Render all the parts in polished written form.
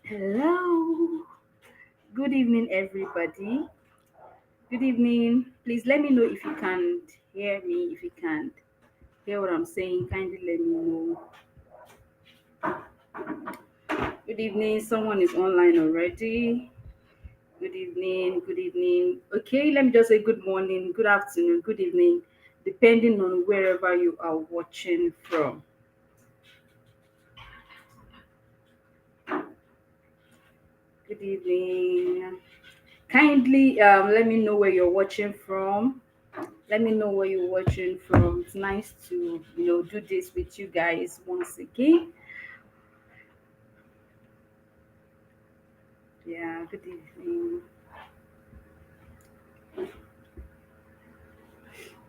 Hello. Good evening, everybody. Good evening. Please let me know if you can hear me. If you can hear what I'm saying, kindly let me know. Good evening. Someone is online already. Good evening. Good evening. Okay, let me just say good morning, good afternoon, good evening, depending on wherever you are watching from. Good evening. Kindly let me know where you're watching from. Let me know where you're watching from. It's nice to do this with you guys once again. Yeah, good evening.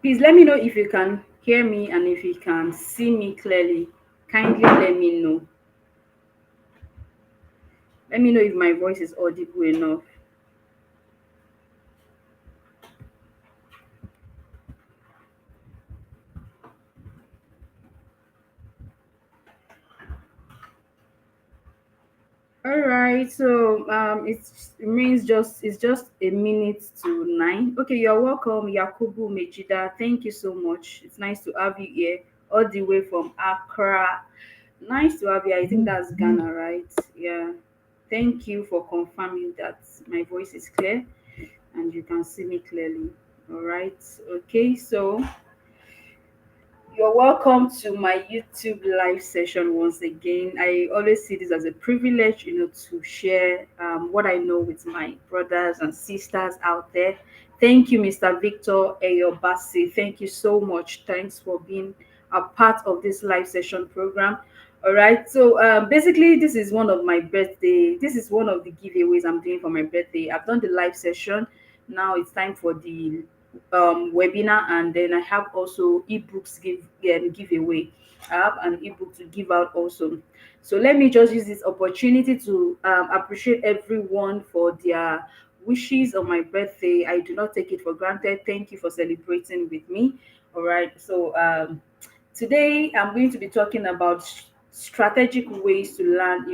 Please let me know if you can hear me and if you can see me clearly. Kindly let me know. Let me know if my voice is audible enough. All right, so it's just a minute to 9. Okay, you're welcome, Yakubu Mejida. Thank you so much. It's nice to have you here, all the way from Accra. Nice to have you. I think that's Ghana, right? Yeah. Thank you for confirming that my voice is clear and you can see me clearly. All right. Okay, so you're welcome to my YouTube live session once again. I always see this as a privilege, to share what I know with my brothers and sisters out there. Thank you, Mr. Victor Eyobasi. Thank you so much. Thanks for being a part of this live session program. All right. So basically, this is one of my birthday. This is one of the giveaways I'm doing for my birthday. I've done the live session. Now it's time for the webinar, and then I have also ebooks giveaway. I have an ebook to give out also. So let me just use this opportunity to appreciate everyone for their wishes on my birthday. I do not take it for granted. Thank you for celebrating with me. All right. So today I'm going to be talking about strategic ways to land,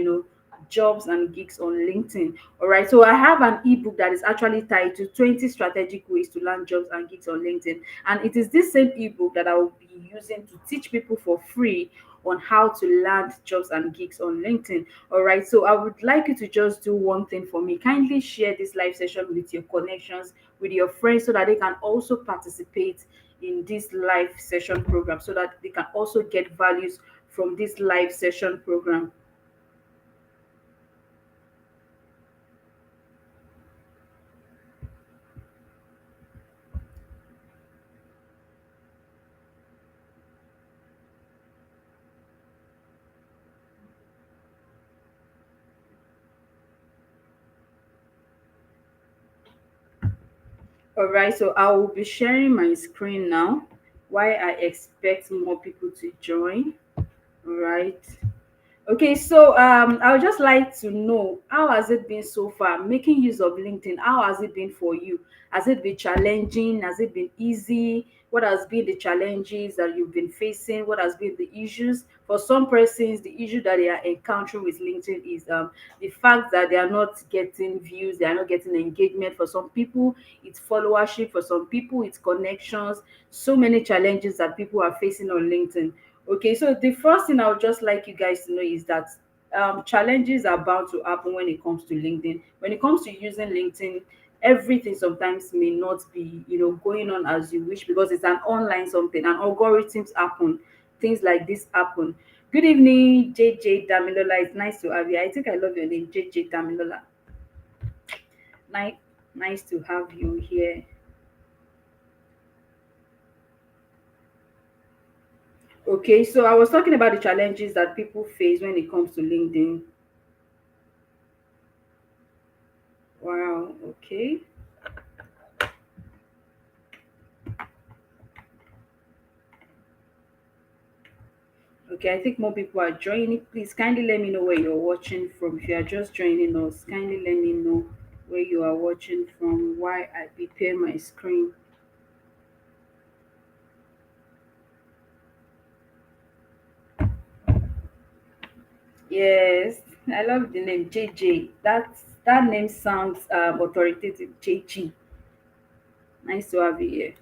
jobs and gigs on LinkedIn. All right. So I have an ebook that is actually titled 20 Strategic Ways to Land Jobs and Gigs on LinkedIn. And it is this same ebook that I will be using to teach people for free on how to land jobs and gigs on LinkedIn. All right. So I would like you to just do one thing for me. Kindly share this live session with your connections, with your friends, so that they can also participate in this live session program, so that they can also get values from this live session program. All right, so I will be sharing my screen now while I expect more people to join. All right. Okay, so I would just like to know, how has it been so far making use of LinkedIn? How has it been for you? Has it been challenging? Has it been easy? What has been the challenges that you've been facing? What has been the issues? For some persons, the issue that they are encountering with LinkedIn is the fact that they are not getting views, they are not getting engagement. For some people, it's followership. For some people, it's connections. So many challenges that people are facing on LinkedIn. Okay, so the first thing I would just like you guys to know is that challenges are bound to happen when it comes to LinkedIn. When it comes to using LinkedIn, everything sometimes may not be, going on as you wish, because it's an online something and algorithms happen. Things like this happen. Good evening, JJ Damilola. It's nice to have you. I think I love your name, JJ Damilola. Nice, nice to have you here. Okay, so I was talking about the challenges that people face when it comes to LinkedIn. Wow, okay. Okay, I think more people are joining. Please kindly let me know where you're watching from. If you are just joining us, kindly let me know where you are watching from while I prepare my screen. Yes, I love the name JJ. That name sounds authoritative. JG. Nice to have you here.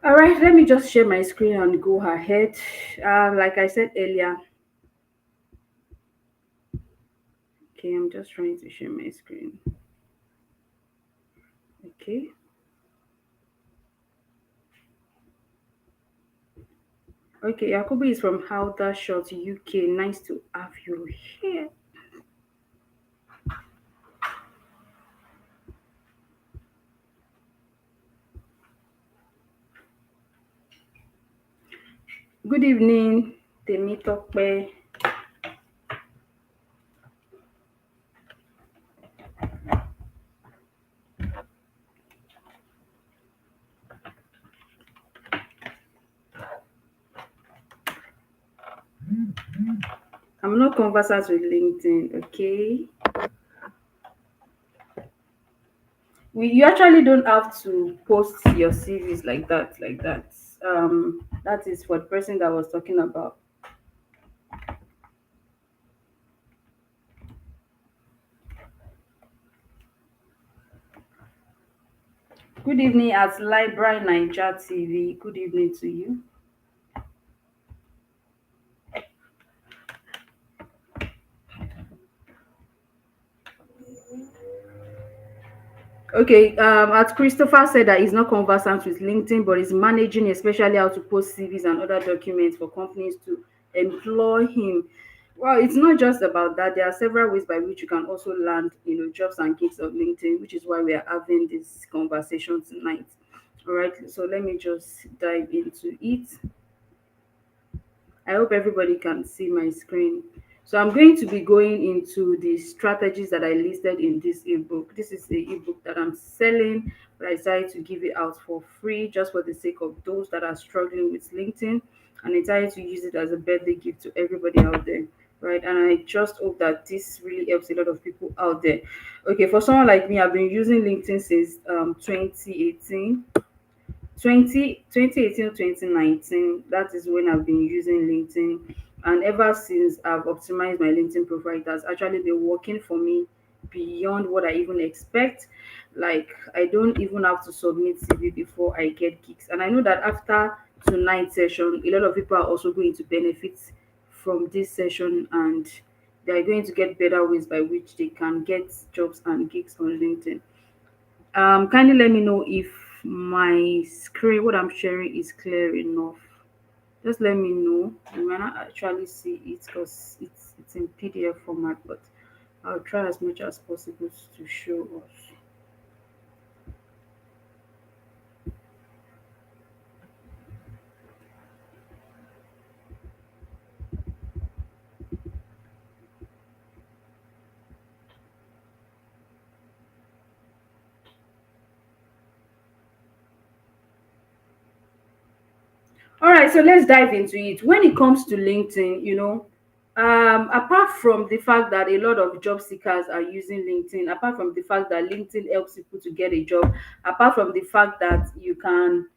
All right, let me just share my screen and go ahead. Like I said earlier, okay, I'm just trying to share my screen. Okay, okay, Yakubu is from Howdershot, UK. Nice to have you here. Good evening, Temitope. I'm not conversant with LinkedIn, okay? You actually don't have to post your CVs like that, like that. That is for the person that was talking about. Good evening at Library Niger TV. Good evening to you. Okay, at Christopher said that he's not conversant with LinkedIn, but he's managing especially how to post CVs and other documents for companies to employ him. Well, it's not just about that. There are several ways by which you can also land, jobs and gigs of LinkedIn, which is why we are having this conversation tonight. All right, so let me just dive into it. I hope everybody can see my screen. So I'm going to be going into the strategies that I listed in this ebook. This is the ebook that I'm selling, but I decided to give it out for free just for the sake of those that are struggling with LinkedIn, and I decided to use it as a birthday gift to everybody out there. Right, and I just hope that this really helps a lot of people out there. Okay, for someone like me, I've been using LinkedIn since 2018. 2018 2019, that is when I've been using LinkedIn, and ever since I've optimized my LinkedIn profile, it has actually been working for me beyond what I even expect. Like, I don't even have to submit CV before I get gigs, and I know that after tonight's session, a lot of people are also going to benefit from this session, and they are going to get better ways by which they can get jobs and gigs on LinkedIn. Kindly let me know if my screen, what I'm sharing, is clear enough. Just let me know. You might not actually see it because it's in PDF format, but I'll try as much as possible to show us. All right, so let's dive into it. When it comes to LinkedIn, apart from the fact that a lot of job seekers are using LinkedIn, apart from the fact that LinkedIn helps people to get a job, apart from the fact that you can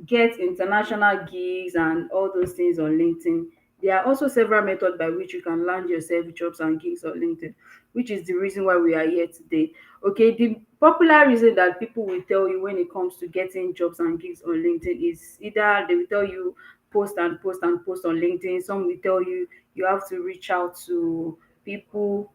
get international gigs and all those things on LinkedIn. There are also several methods by which you can land yourself jobs and gigs on LinkedIn, which is the reason why we are here today. Okay, the popular reason that people will tell you when it comes to getting jobs and gigs on LinkedIn is either they will tell you post and post and post on LinkedIn. Some will tell you you have to reach out to people.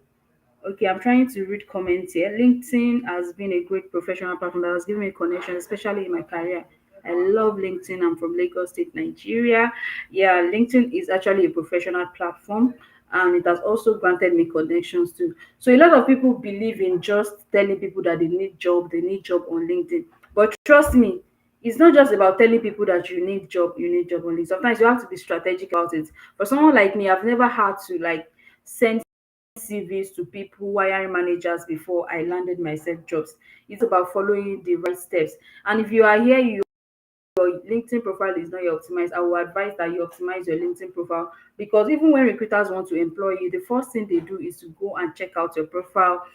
Okay, I'm trying to read comments here. LinkedIn has been a great professional platform that has given me a connection, especially in my career. I love LinkedIn. I'm from Lagos State, Nigeria. Yeah, LinkedIn is actually a professional platform, and it has also granted me connections too. So a lot of people believe in just telling people that they need job on LinkedIn. But trust me, it's not just about telling people that you need job on LinkedIn. Sometimes you have to be strategic about it. For someone like me, I've never had to like send CVs to people, hiring managers before I landed myself jobs. It's about following the right steps. And if you are here, your LinkedIn profile is not yet optimized, I will advise that you optimize your LinkedIn profile, because even when recruiters want to employ you, the first thing they do is to go and check out your profile,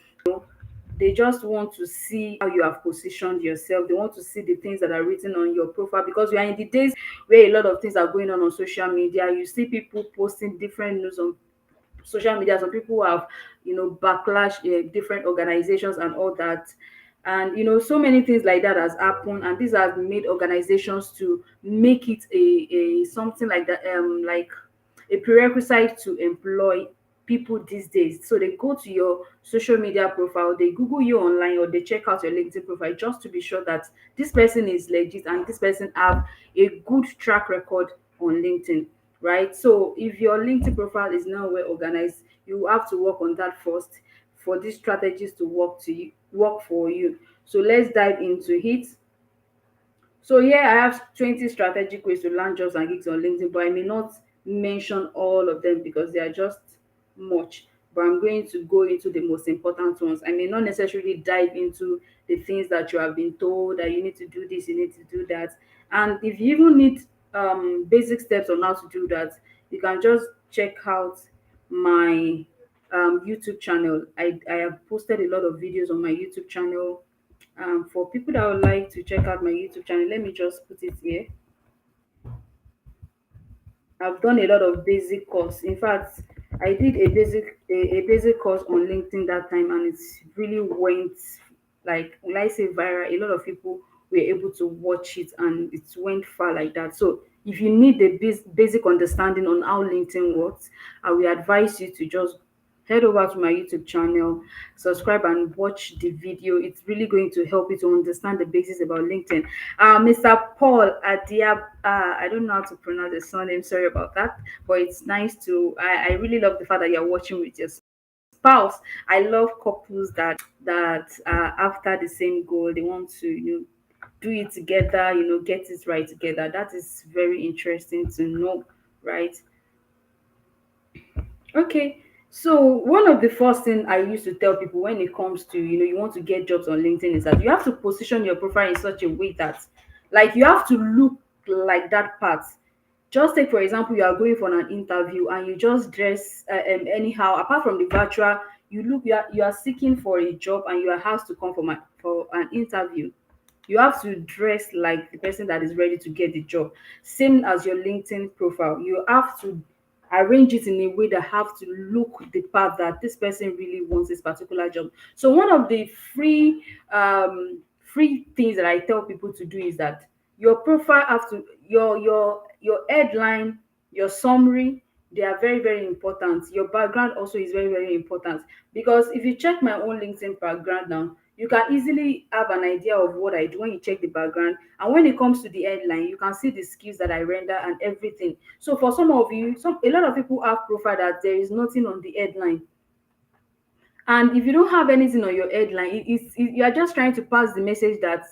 They just want to see how you have positioned yourself. They want to see the things that are written on your profile, because we are in the days where a lot of things are going on social media. You see people posting different news on social media. Some people have, backlash different organizations and all that. And so many things like that has happened, and these have made organizations to make it a something like that, like a prerequisite to employ people these days. So they go to your social media profile, they Google you online, or they check out your LinkedIn profile just to be sure that this person is legit and this person have a good track record on LinkedIn, right? So if your LinkedIn profile is not well organized, you have to work on that first for these strategies to work for you. So let's dive into it. So here I have 20 strategic ways to land jobs and gigs on LinkedIn, but I may not mention all of them because they are just much. But I'm going to go into the most important ones. I may not necessarily dive into the things that you have been told that you need to do this, you need to do that. And if you even need basic steps on how to do that, you can just check out my YouTube channel. I have posted a lot of videos on my YouTube channel. For people that would like to check out my YouTube channel, let me just put it here. I've done a lot of basic course. In fact, I did a basic course on LinkedIn that time, and it's really went, like, when I say viral, a lot of people were able to watch it and it went far like that. So if you need the basic understanding on how LinkedIn works, I will advise you to just head over to my YouTube channel, subscribe and watch the video. It's really going to help you to understand the basics about LinkedIn. Mr. Paul Adiab, I don't know how to pronounce the surname, sorry about that, but it's nice to, I really love the fact that you're watching with your spouse. I love couples that are after the same goal. They want to, do it together, get it right together. That is very interesting to know, right? Okay. So one of the first thing I used to tell people when it comes to, you want to get jobs on LinkedIn is that you have to position your profile in such a way that, like, you have to look like that part. Just take for example, you are going for an interview and you just dress anyhow. Apart from the virtual, you are seeking for a job and you are asked to come for an interview. You have to dress like the person that is ready to get the job. Same as your LinkedIn profile. You have to arrange it in a way that have to look the part that this person really wants this particular job. So one of the free things that I tell people to do is that your profile have to your headline, your summary, they are very, very important. Your background also is very, very important, because if you check my own LinkedIn background now, you can easily have an idea of what I do when you check the background. And when it comes to the headline, you can see the skills that I render and everything. So for some of you, a lot of people have profile that there is nothing on the headline. And if you don't have anything on your headline, you are just trying to pass the message that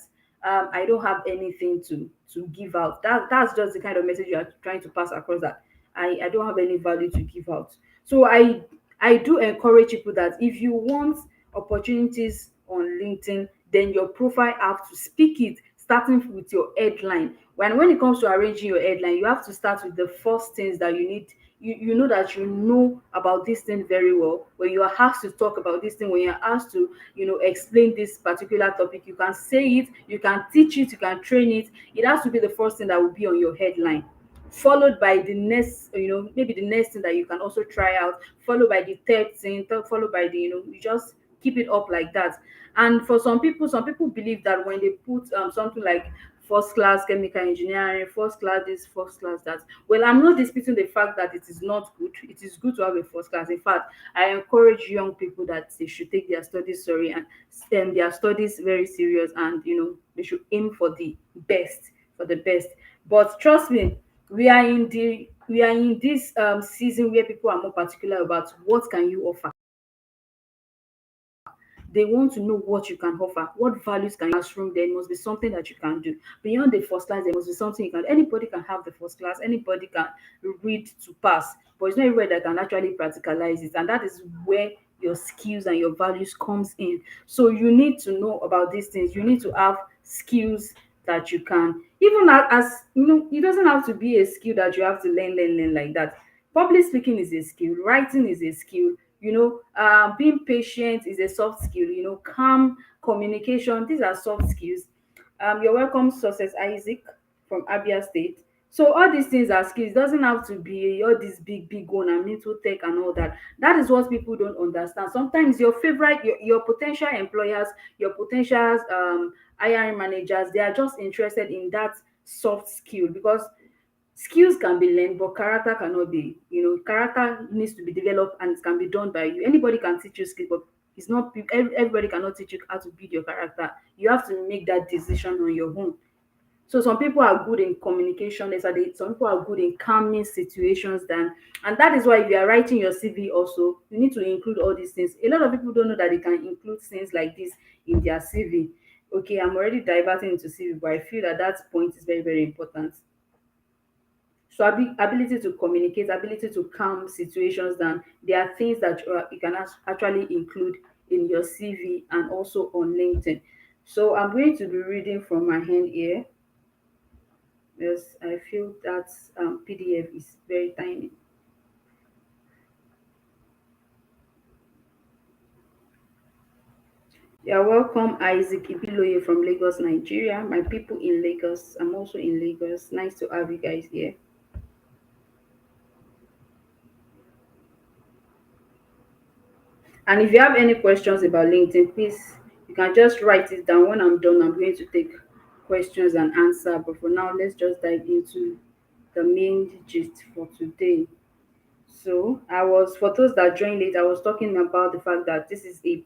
I don't have anything to give out. That's just the kind of message you are trying to pass across, that I don't have any value to give out. So I do encourage people that if you want opportunities on LinkedIn, then your profile have to speak it, starting with your headline. When it comes to arranging your headline, you have to start with the first things that you need. You know that you know about this thing very well. When you are asked to talk about this thing, when you're asked to, explain this particular topic, you can say it, you can teach it, you can train it. It has to be the first thing that will be on your headline, followed by the next, maybe the next thing that you can also try out, followed by the third thing, followed by the, you just keep it up like that. And for some people believe that when they put something like first class chemical engineering, first class this, first class that, well, I'm not disputing the fact that it is not good. It is good to have a first class. In fact, I encourage young people that they should take their studies sorry and their studies very serious, and they should aim for the best. But trust me, we are in this season where people are more particular about what can you offer. They want to know what you can offer, what values can you classroom. There must be something that you can do beyond the first class. There must be something you can. Anybody can have the first class. Anybody can read to pass, but it's not everybody that can actually practicalize it, and that is where your skills and your values comes in. So you need to know about these things. You need to have skills that you can, even as it doesn't have to be a skill that you have to learn like that. Public speaking is a skill, writing is a skill, Being patient is a soft skill. Calm communication, these are soft skills. You're welcome, Success Isaac from Abia State. So all these things are skills. It doesn't have to be all this big one and mental tech and all that. That is what people don't understand. Sometimes your potential employers, your potential hiring managers, they are just interested in that soft skill, because skills can be learned, but character cannot be. Character needs to be developed, and it can be done by you. Anybody can teach you skill, but it's not everybody cannot teach you how to build your character. You have to make that decision on your own. So some people are good in communication. Some people are good in calming situations than, and that is why if you are writing your CV also, you need to include all these things. A lot of people don't know that they can include things like this in their CV. Okay, I'm already diverting into CV, but I feel that that point is very, very important. So ability to communicate, ability to calm situations down, there are things that you can actually include in your CV and also on LinkedIn. So I'm going to be reading from my hand here. Yes, I feel that PDF is very tiny. You're welcome, Isaac Ibiloye from Lagos, Nigeria. My people in Lagos, I'm also in Lagos. Nice to have you guys here. And if you have any questions about LinkedIn, please, you can just write it down. When I'm done, I'm going to take questions and answer. But for now, let's just dive into the main gist for today. So for those that joined late, I was talking about the fact that this is a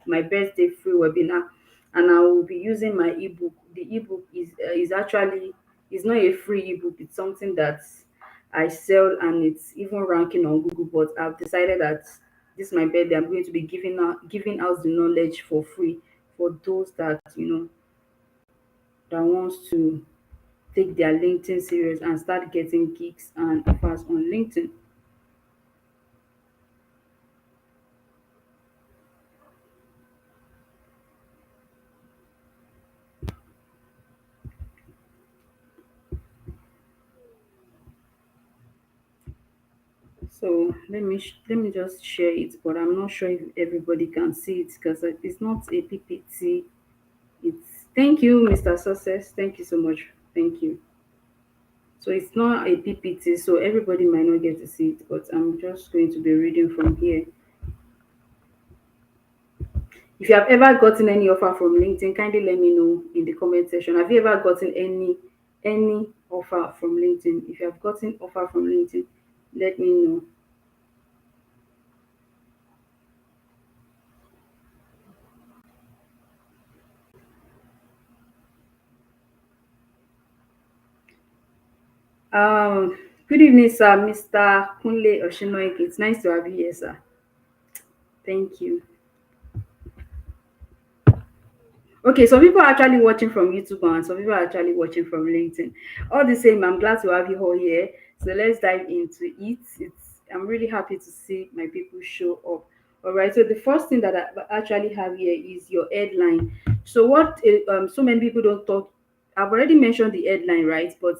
my birthday free webinar, and I will be using my ebook. The ebook is actually, it's not a free ebook. It's something that I sell, and it's even ranking on Google. But I've decided that this is my birthday. I'm going to be giving out the knowledge for free for those that that wants to take their LinkedIn serious and start getting gigs and offers on LinkedIn. So let me just share it, but I'm not sure if everybody can see it because it's not a PPT. It's Thank you, Mr. Success. Thank you so much. Thank you. So it's not a PPT, so everybody might not get to see it, but I'm just going to be reading from here. If you have ever gotten any offer from LinkedIn, kindly let me know in the comment section. Have you ever gotten any offer from LinkedIn? If you have gotten offer from LinkedIn, let me know. Good evening, sir, Mr. Kunle Oshinoike. It's nice to have you here, sir. Thank you. Okay, some people are actually watching from YouTube and some people are actually watching from LinkedIn. All the same, I'm glad to have you all here. So let's dive into it. I'm really happy to see my people show up. All right. So the first thing that I actually have here is your headline. So what so many people don't talk. I've already mentioned the headline, right? But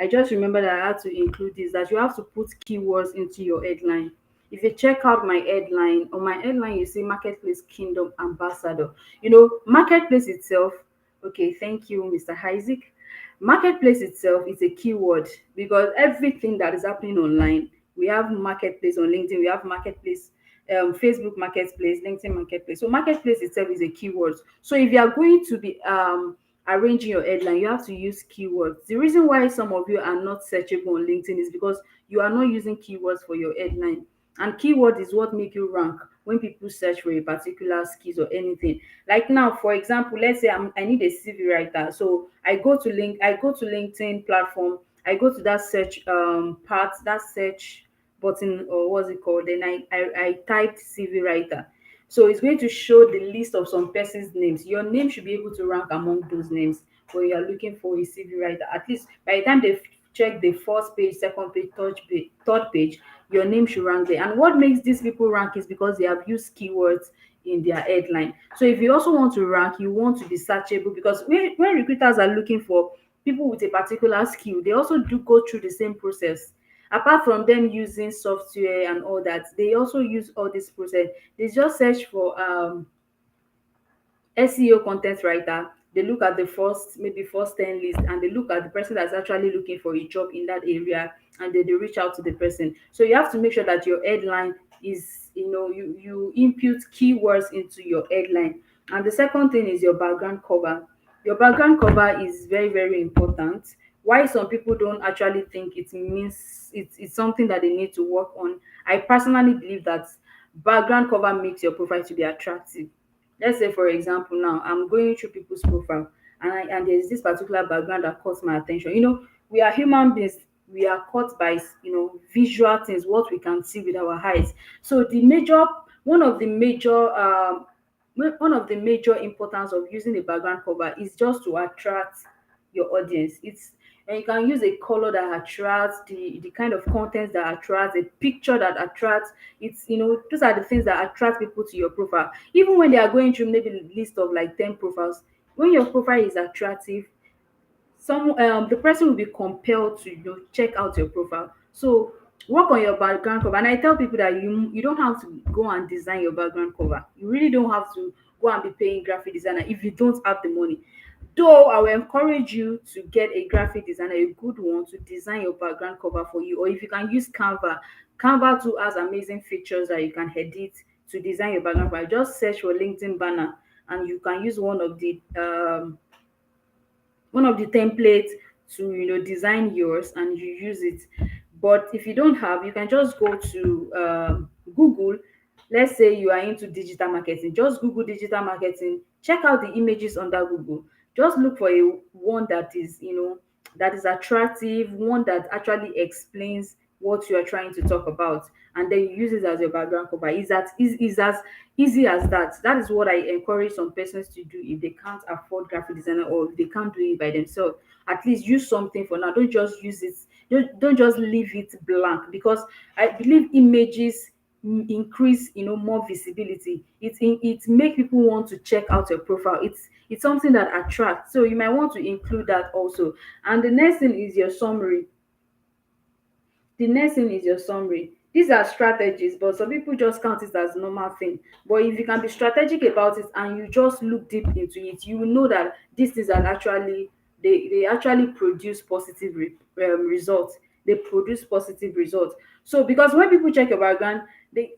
I just remember that I had to include this, that you have to put keywords into your headline. If you check out my headline, on my headline you see Marketplace Kingdom Ambassador. Marketplace itself, okay, thank you, Mr. Isaac. Marketplace itself is a keyword, because everything that is happening online, we have marketplace on LinkedIn, we have marketplace, Facebook marketplace, LinkedIn marketplace. So marketplace itself is a keyword. So if you are going to be arranging your headline, you have to use keywords. The reason why some of you are not searchable on LinkedIn is because you are not using keywords for your headline. And keyword is what make you rank when people search for a particular skills or anything. Like now, for example, let's say I need a CV writer. So I go to LinkedIn platform, I go to that search part, that search button, or what's it called, then I typed CV writer. So it's going to show the list of some person's names. Your name should be able to rank among those names when you are looking for a CV writer. At least by the time they check the first page, second page, third page, your name should rank there. And what makes these people rank is because they have used keywords in their headline. So if you also want to rank, you want to be searchable, because when recruiters are looking for people with a particular skill, they also do go through the same process. Apart from them using software and all that, they also use all this process. They just search for SEO content writer. They look at the first, maybe first 10 list, and they look at the person that's actually looking for a job in that area, and then they reach out to the person. So you have to make sure that your headline is, you input keywords into your headline. And the second thing is your background cover. Your background cover is very, very important. Why some people don't actually think it means it's something that they need to work on. I personally believe that background cover makes your profile to be attractive. Let's say for example, now I'm going through people's profile, and there's this particular background that caught my attention. We are human beings. We are caught by visual things, what we can see with our eyes. So the major one of the major one of the major importance of using a background cover is just to attract your audience. It's And you can use a color that attracts, the kind of content that attracts, a picture that attracts. Those are the things that attract people to your profile. Even when they are going through maybe a list of like 10 profiles, when your profile is attractive, the person will be compelled to check out your profile. So work on your background cover. And I tell people that you don't have to go and design your background cover. You really don't have to go and be paying graphic designer if you don't have the money. Though I will encourage you to get a graphic designer, a good one, to design your background cover for you. Or if you can use Canva, Canva too has amazing features that you can edit to design your background cover. Just search for LinkedIn banner, and you can use one of the templates to design yours, and you use it. But if you don't have, you can just go to Google. Let's say you are into digital marketing, just Google digital marketing, check out the images under Google. Just look for a one that is attractive, one that actually explains what you are trying to talk about, and then you use it as your background cover. Is as easy as that. That is what I encourage some persons to do if they can't afford graphic designer, or if they can't do it by themselves. At least use something for now. Don't just use it. Don't just leave it blank, because I believe images increase more visibility. It make people want to check out your profile. It's something that attracts, so you might want to include that also. And the next thing is your summary. These are strategies, but some people just count it as normal thing. But if you can be strategic about it and you just look deep into it, you will know that these things are actually, they actually produce positive results. They produce positive results. So because when people check your background,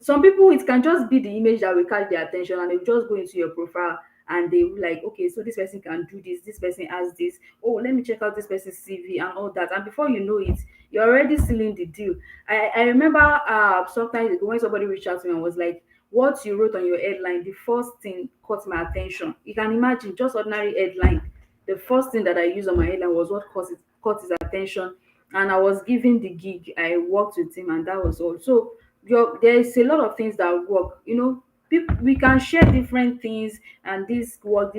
some people, it can just be the image that will catch their attention, and they will just go into your profile, and they will like, okay, so this person can do this person has this. Oh, let me check out this person's CV and all that. And before you know it, you're already sealing the deal. I remember sometimes ago when somebody reached out to me and was like, what you wrote on your headline, the first thing caught my attention. You can imagine, just ordinary headline. The first thing that I used on my headline was what caught his attention. And I was given the gig. I worked with him, and that was all. So there is a lot of things that work. People, we can share different things, and this work,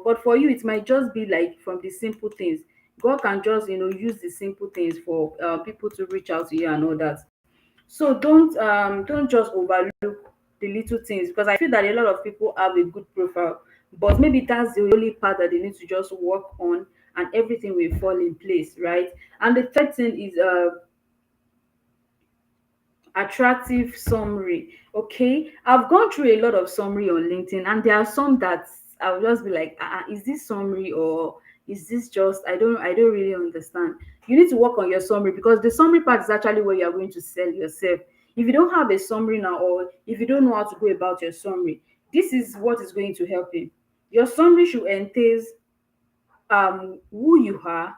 but for you it might just be like from the simple things. God can just use the simple things for people to reach out to you and all that. So don't just overlook the little things, because I feel that a lot of people have a good profile, but maybe that's the only part that they need to just work on, and everything will fall in place, right? And the third thing is attractive summary. Okay, I've gone through a lot of summary on LinkedIn, and there are some that I'll just be like, is this summary, or is this just, I don't really understand. You need to work on your summary, because the summary part is actually where you are going to sell yourself. If you don't have a summary now, or if you don't know how to go about your summary, this is what is going to help you. Your summary should entail who you are,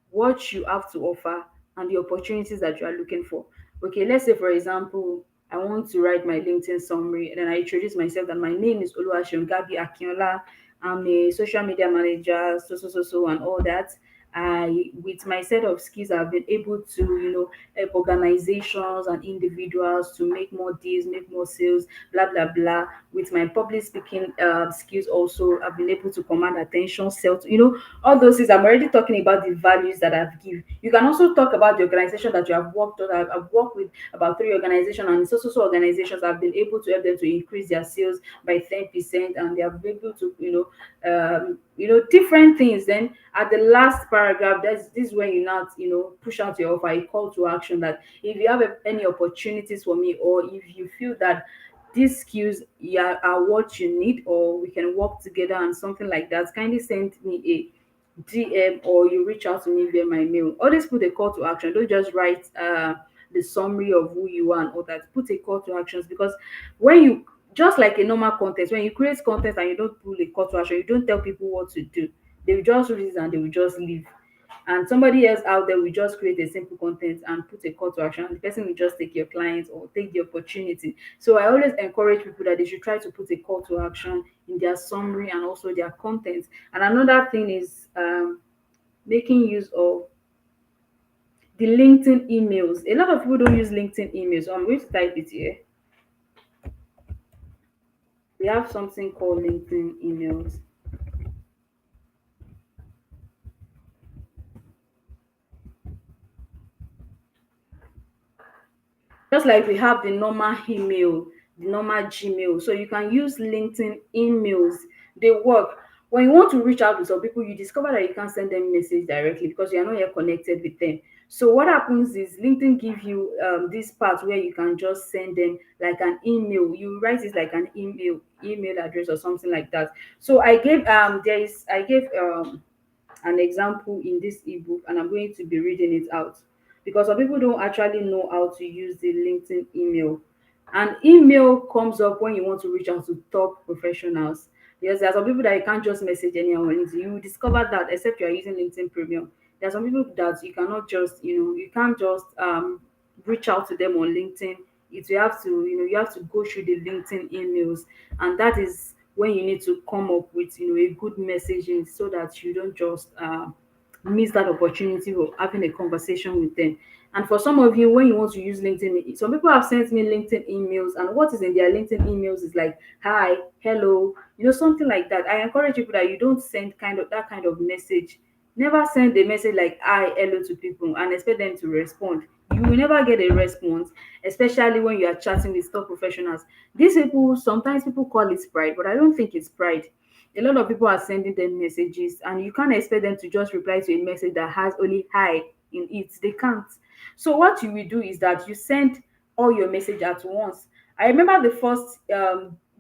what you have to offer, and the opportunities that you are looking for. Okay, let's say for example, I want to write my LinkedIn summary, and then I introduce myself that my name is Oluwaseun Gabi Akinola. I'm a social media manager, so, and all that. With my set of skills, I've been able to, help organizations and individuals to make more deals, make more sales, blah blah blah. With my public speaking skills, also, I've been able to command attention, sell, all those things. I'm already talking about the values that I've give. You can also talk about the organization that you have worked on. I've worked with about 3 organizations, and so organizations have been able to help them to increase their sales by 10%, and they have been able to different things. Then at the last paragraph, this is when you now, push out your offer, a call to action, that if you have any opportunities for me, or if you feel that these skills, yeah, are what you need, or we can work together and something like that, kindly send me a DM, or you reach out to me via my mail. Always put a call to action. Don't just write the summary of who you are and all that. Put a call to actions, because when you, just like a normal content, when you create content and you don't put a call to action, you don't tell people what to do, they will just read it and they will just leave. And somebody else out there will just create a simple content and put a call to action, and the person will just take your clients or take the opportunity. So I always encourage people that they should try to put a call to action in their summary and also their content. And another thing is making use of the LinkedIn emails. A lot of people don't use LinkedIn emails, so I'm going to type it here. We have something called LinkedIn emails. Just like we have the normal email, the normal Gmail, so you can use LinkedIn emails. They work. When you want to reach out to some people, you discover that you can't send them message directly because you are not yet connected with them. So what happens is LinkedIn give you this part where you can just send them like an email. You write it like an email address or something like that. So I gave an example in this ebook, and I'm going to be reading it out, because some people don't actually know how to use the LinkedIn email. An email comes up when you want to reach out to top professionals, because there are some people that you can't just message anyone on LinkedIn. You will discover that, except you are using LinkedIn Premium, there are some people that you cannot just, you can't just reach out to them on LinkedIn. You have to, you have to go through the LinkedIn emails, and that is when you need to come up with, a good messaging, so that you don't just miss that opportunity of having a conversation with them. And for some of you, when you want to use LinkedIn, some people have sent me LinkedIn emails, and what is in their LinkedIn emails is like, hi, hello, something like that. I encourage people that you don't send that kind of message. Never send a message like hi, hello to people and expect them to respond. You will never get a response, especially when you are chatting with top professionals. These people, sometimes people call it pride, but I don't think it's pride. A lot of people are sending them messages, and you can't expect them to just reply to a message that has only hi in it. They can't. So what you will do is that you send all your message at once. I remember the first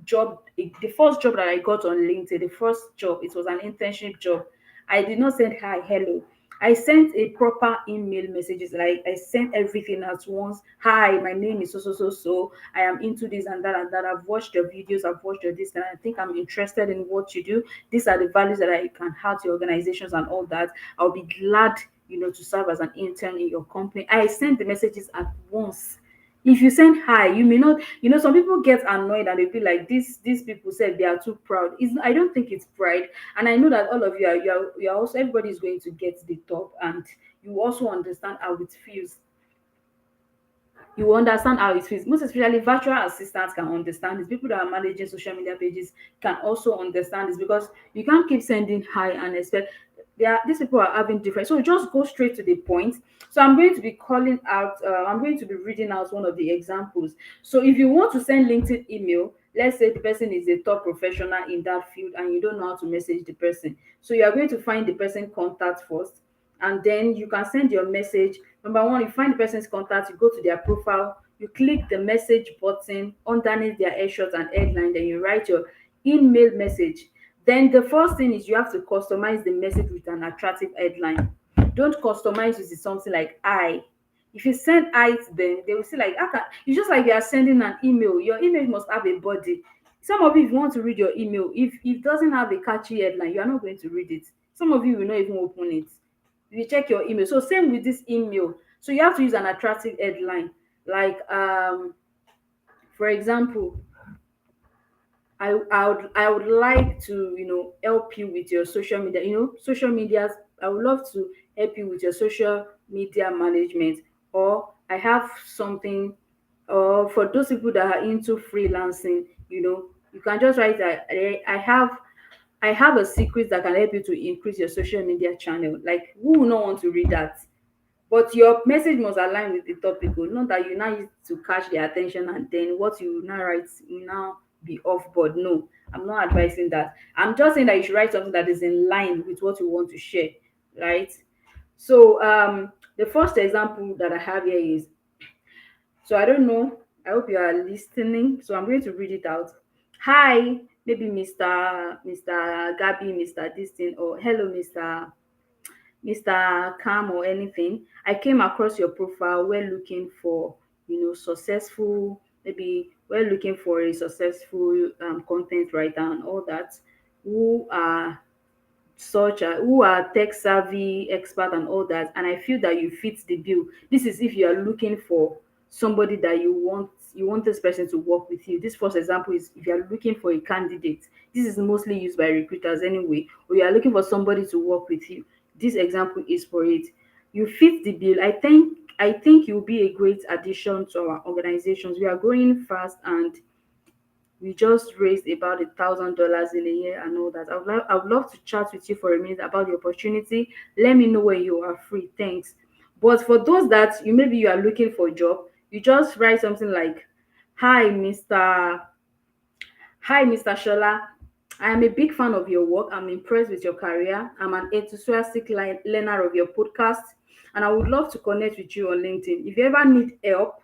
job that I got on LinkedIn, the first job, it was an internship job. I did not send hi, hello. I sent a proper email messages. Like, I sent everything at once. Hi, my name is so so so so. I am into this and that and that. I've watched your videos. I've watched your this, and I think I'm interested in what you do. These are the values that I can add to your organizations and all that. I'll be glad, to serve as an intern in your company. I sent the messages at once. If you send hi, you may not, some people get annoyed and they feel like these people said they are too proud. I don't think it's pride. And I know that all of you are also, everybody is going to get the top, and you also understand how it feels. You understand how it feels. Most especially virtual assistants can understand this. People that are managing social media pages can also understand this, because you can't keep sending hi and expect. These people are having different. So just go straight to the point. So I'm going to be calling out. I'm going to be reading out one of the examples. So if you want to send LinkedIn email, let's say the person is a top professional in that field and you don't know how to message the person. So you are going to find the person contact first, and then you can send your message. Number one, you find the person's contact, you go to their profile, you click the message button underneath their headshot and headline, then you write your email message. Then the first thing is you have to customize the message with an attractive headline. Don't customize with something like I. If you send I to them, they will see like, it's just like you are sending an email. Your email must have a body. Some of you, if you want to read your email, if it doesn't have a catchy headline, you are not going to read it. Some of you will not even open it. You check your email. So same with this email. So you have to use an attractive headline. Like for example, I would like to, help you with your social media. Social medias. I would love to help you with your social media management. Or I have something. Or for those people that are into freelancing, you can just write that I have a secret that can help you to increase your social media channel. Like, who will not want to read that? But your message must align with the topic, not that you now use to catch their attention, and then what you now write, you now be off board. No, I'm not advising that. I'm just saying that you should write something that is in line with what you want to share, right? So the first example that I have here is, so I don't know. I hope you are listening. So I'm going to read it out. Hi, maybe Mr. Gabby, Mr. This thing, or hello, Mr. Cam or anything. I came across your profile. We're looking for, successful, maybe we're looking for a successful content writer and all that, who are who are tech savvy expert and all that, and I feel that you fit the bill. This is if you are looking for somebody that you want this person to work with you. This first example is if you are looking for a candidate. This is mostly used by recruiters anyway, or you are looking for somebody to work with you. This example is for it. You fit the bill. I think you'll be a great addition to our organizations. We are growing fast, and we just raised about $1,000 in a year and all that. I would love to chat with you for a minute about the opportunity. Let me know when you are free. Thanks. But for those that you are looking for a job, you just write something like, "Hi, Mr. Shola. I am a big fan of your work. I'm impressed with your career. I'm an enthusiastic learner of your podcast, and I would love to connect with you on LinkedIn. If you ever need help,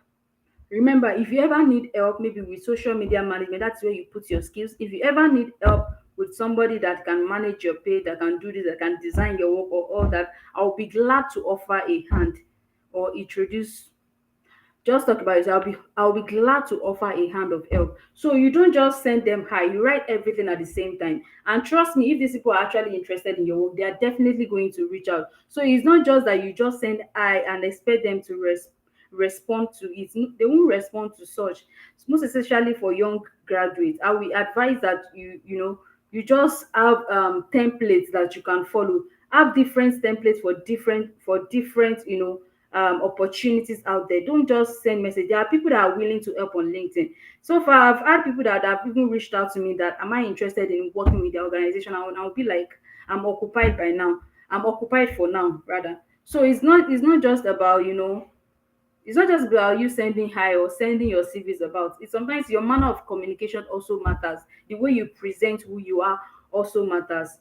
remember, if you ever need help, maybe with social media management, that's where you put your skills. If you ever need help with somebody that can manage your page, that can do this, that can design your work or all that, I'll be glad to offer a hand or introduce. Just talk about it. I'll be glad to offer a hand of help." So you don't just send them hi, you write everything at the same time. And trust me, if these people are actually interested in your work, they are definitely going to reach out. So it's not just that you just send hi and expect them to respond to it. They won't respond to such. Most especially for young graduates, I will advise that you just have templates that you can follow. Have different templates for different opportunities out there. Don't just send message. There are people that are willing to help on LinkedIn. So far, I've had people that have even reached out to me that, am I interested in working with the organization? I'll be like, I'm occupied by now. I'm occupied for now, rather. So it's not just about it's not just about you sending hi or sending your CVs about. It's sometimes your manner of communication also matters. The way you present who you are also matters.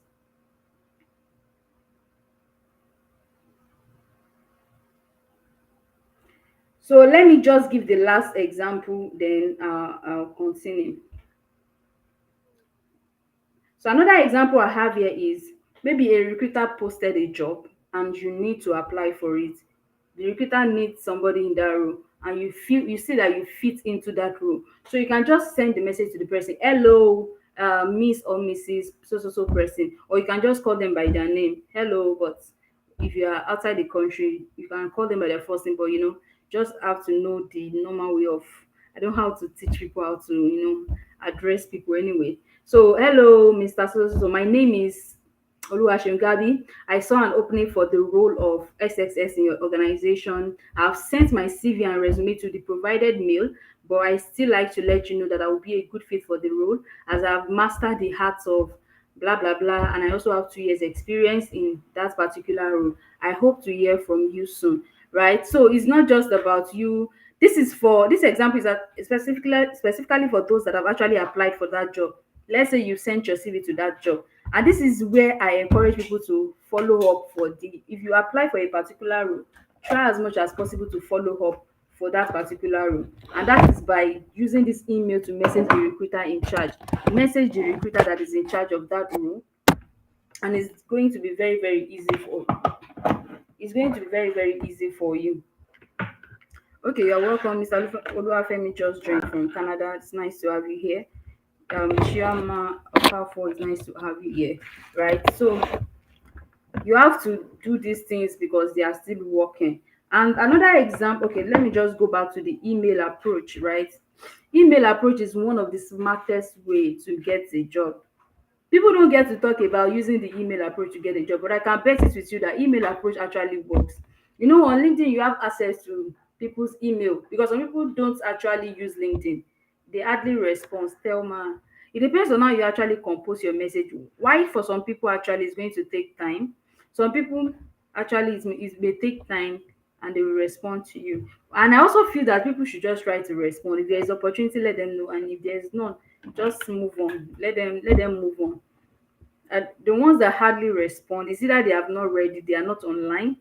So let me just give the last example, then I'll continue. So another example I have here is, maybe a recruiter posted a job and you need to apply for it. The recruiter needs somebody in that role, and you see that you fit into that role. So you can just send the message to the person, "Hello, Miss or Mrs. So so so person," or you can just call them by their name. "Hello," but if you are outside the country, you can call them by their first name, but just have to know the normal way of. I don't know how to teach people how to address people anyway. So, "Hello, Mr. So so so. My name is Oluwaseun Gabi. I saw an opening for the role of SXS in your organization. I've sent my CV and resume to the provided mail, but I still like to let you know that I will be a good fit for the role, as I've mastered the arts of blah blah blah, and I also have 2 years experience in that particular role. I hope to hear from you soon." Right? So it's not just about you. This example is that specifically for those that have actually applied for that job. Let's say you sent your CV to that job, and this is where I encourage people to follow up for the if you apply for a particular role, try as much as possible to follow up for that particular role. And that is by using this email to message the recruiter in charge. Message the recruiter that is in charge of that role, and it's going to be very, very easy for you. Okay, you're welcome, Mr. Oluwafemi just joined from Canada. It's nice to have you here. Chioma Okafor, it's nice to have you here. Right? So you have to do these things because they are still working. And another example, okay, let me just go back to the email approach, right? Email approach is one of the smartest way to get a job. People don't get to talk about using the email approach to get a job, but I can bet it with you that email approach actually works. On LinkedIn, you have access to people's email, because some people don't actually use LinkedIn. They hardly respond. Thelma, it depends on how you actually compose your message. Why for some people actually it's going to take time. Some people actually it may take time. and they will respond to you. And I also feel that people should just try to respond. If there is opportunity, let them know, and if there is none, just move on. Let them move on. The ones that hardly respond is either they have not read it, they are not online,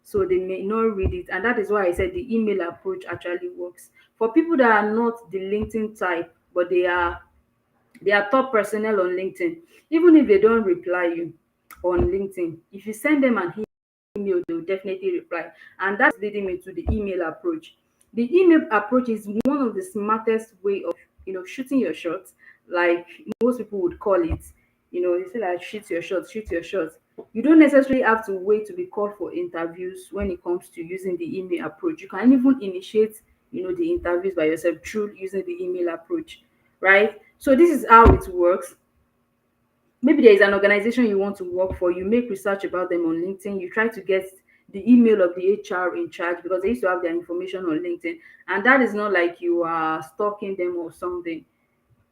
so they may not read it, and that is why I said the email approach actually works. For people that are not the LinkedIn type, but they are top personnel on LinkedIn, even if they don't reply you on LinkedIn, if you send them an email, they will definitely reply. And that's leading me to the email approach. The email approach is one of the smartest way of shooting your shot, like most people would call it. You say like shoot your shot, shoot your shot. You don't necessarily have to wait to be called for interviews when it comes to using the email approach. You can even initiate the interviews by yourself through using the email approach, right? So this is how it works. Maybe there is an organization you want to work for, you make research about them on LinkedIn, you try to get the email of the HR in charge because they used to have their information on LinkedIn, and that is not like you are stalking them or something.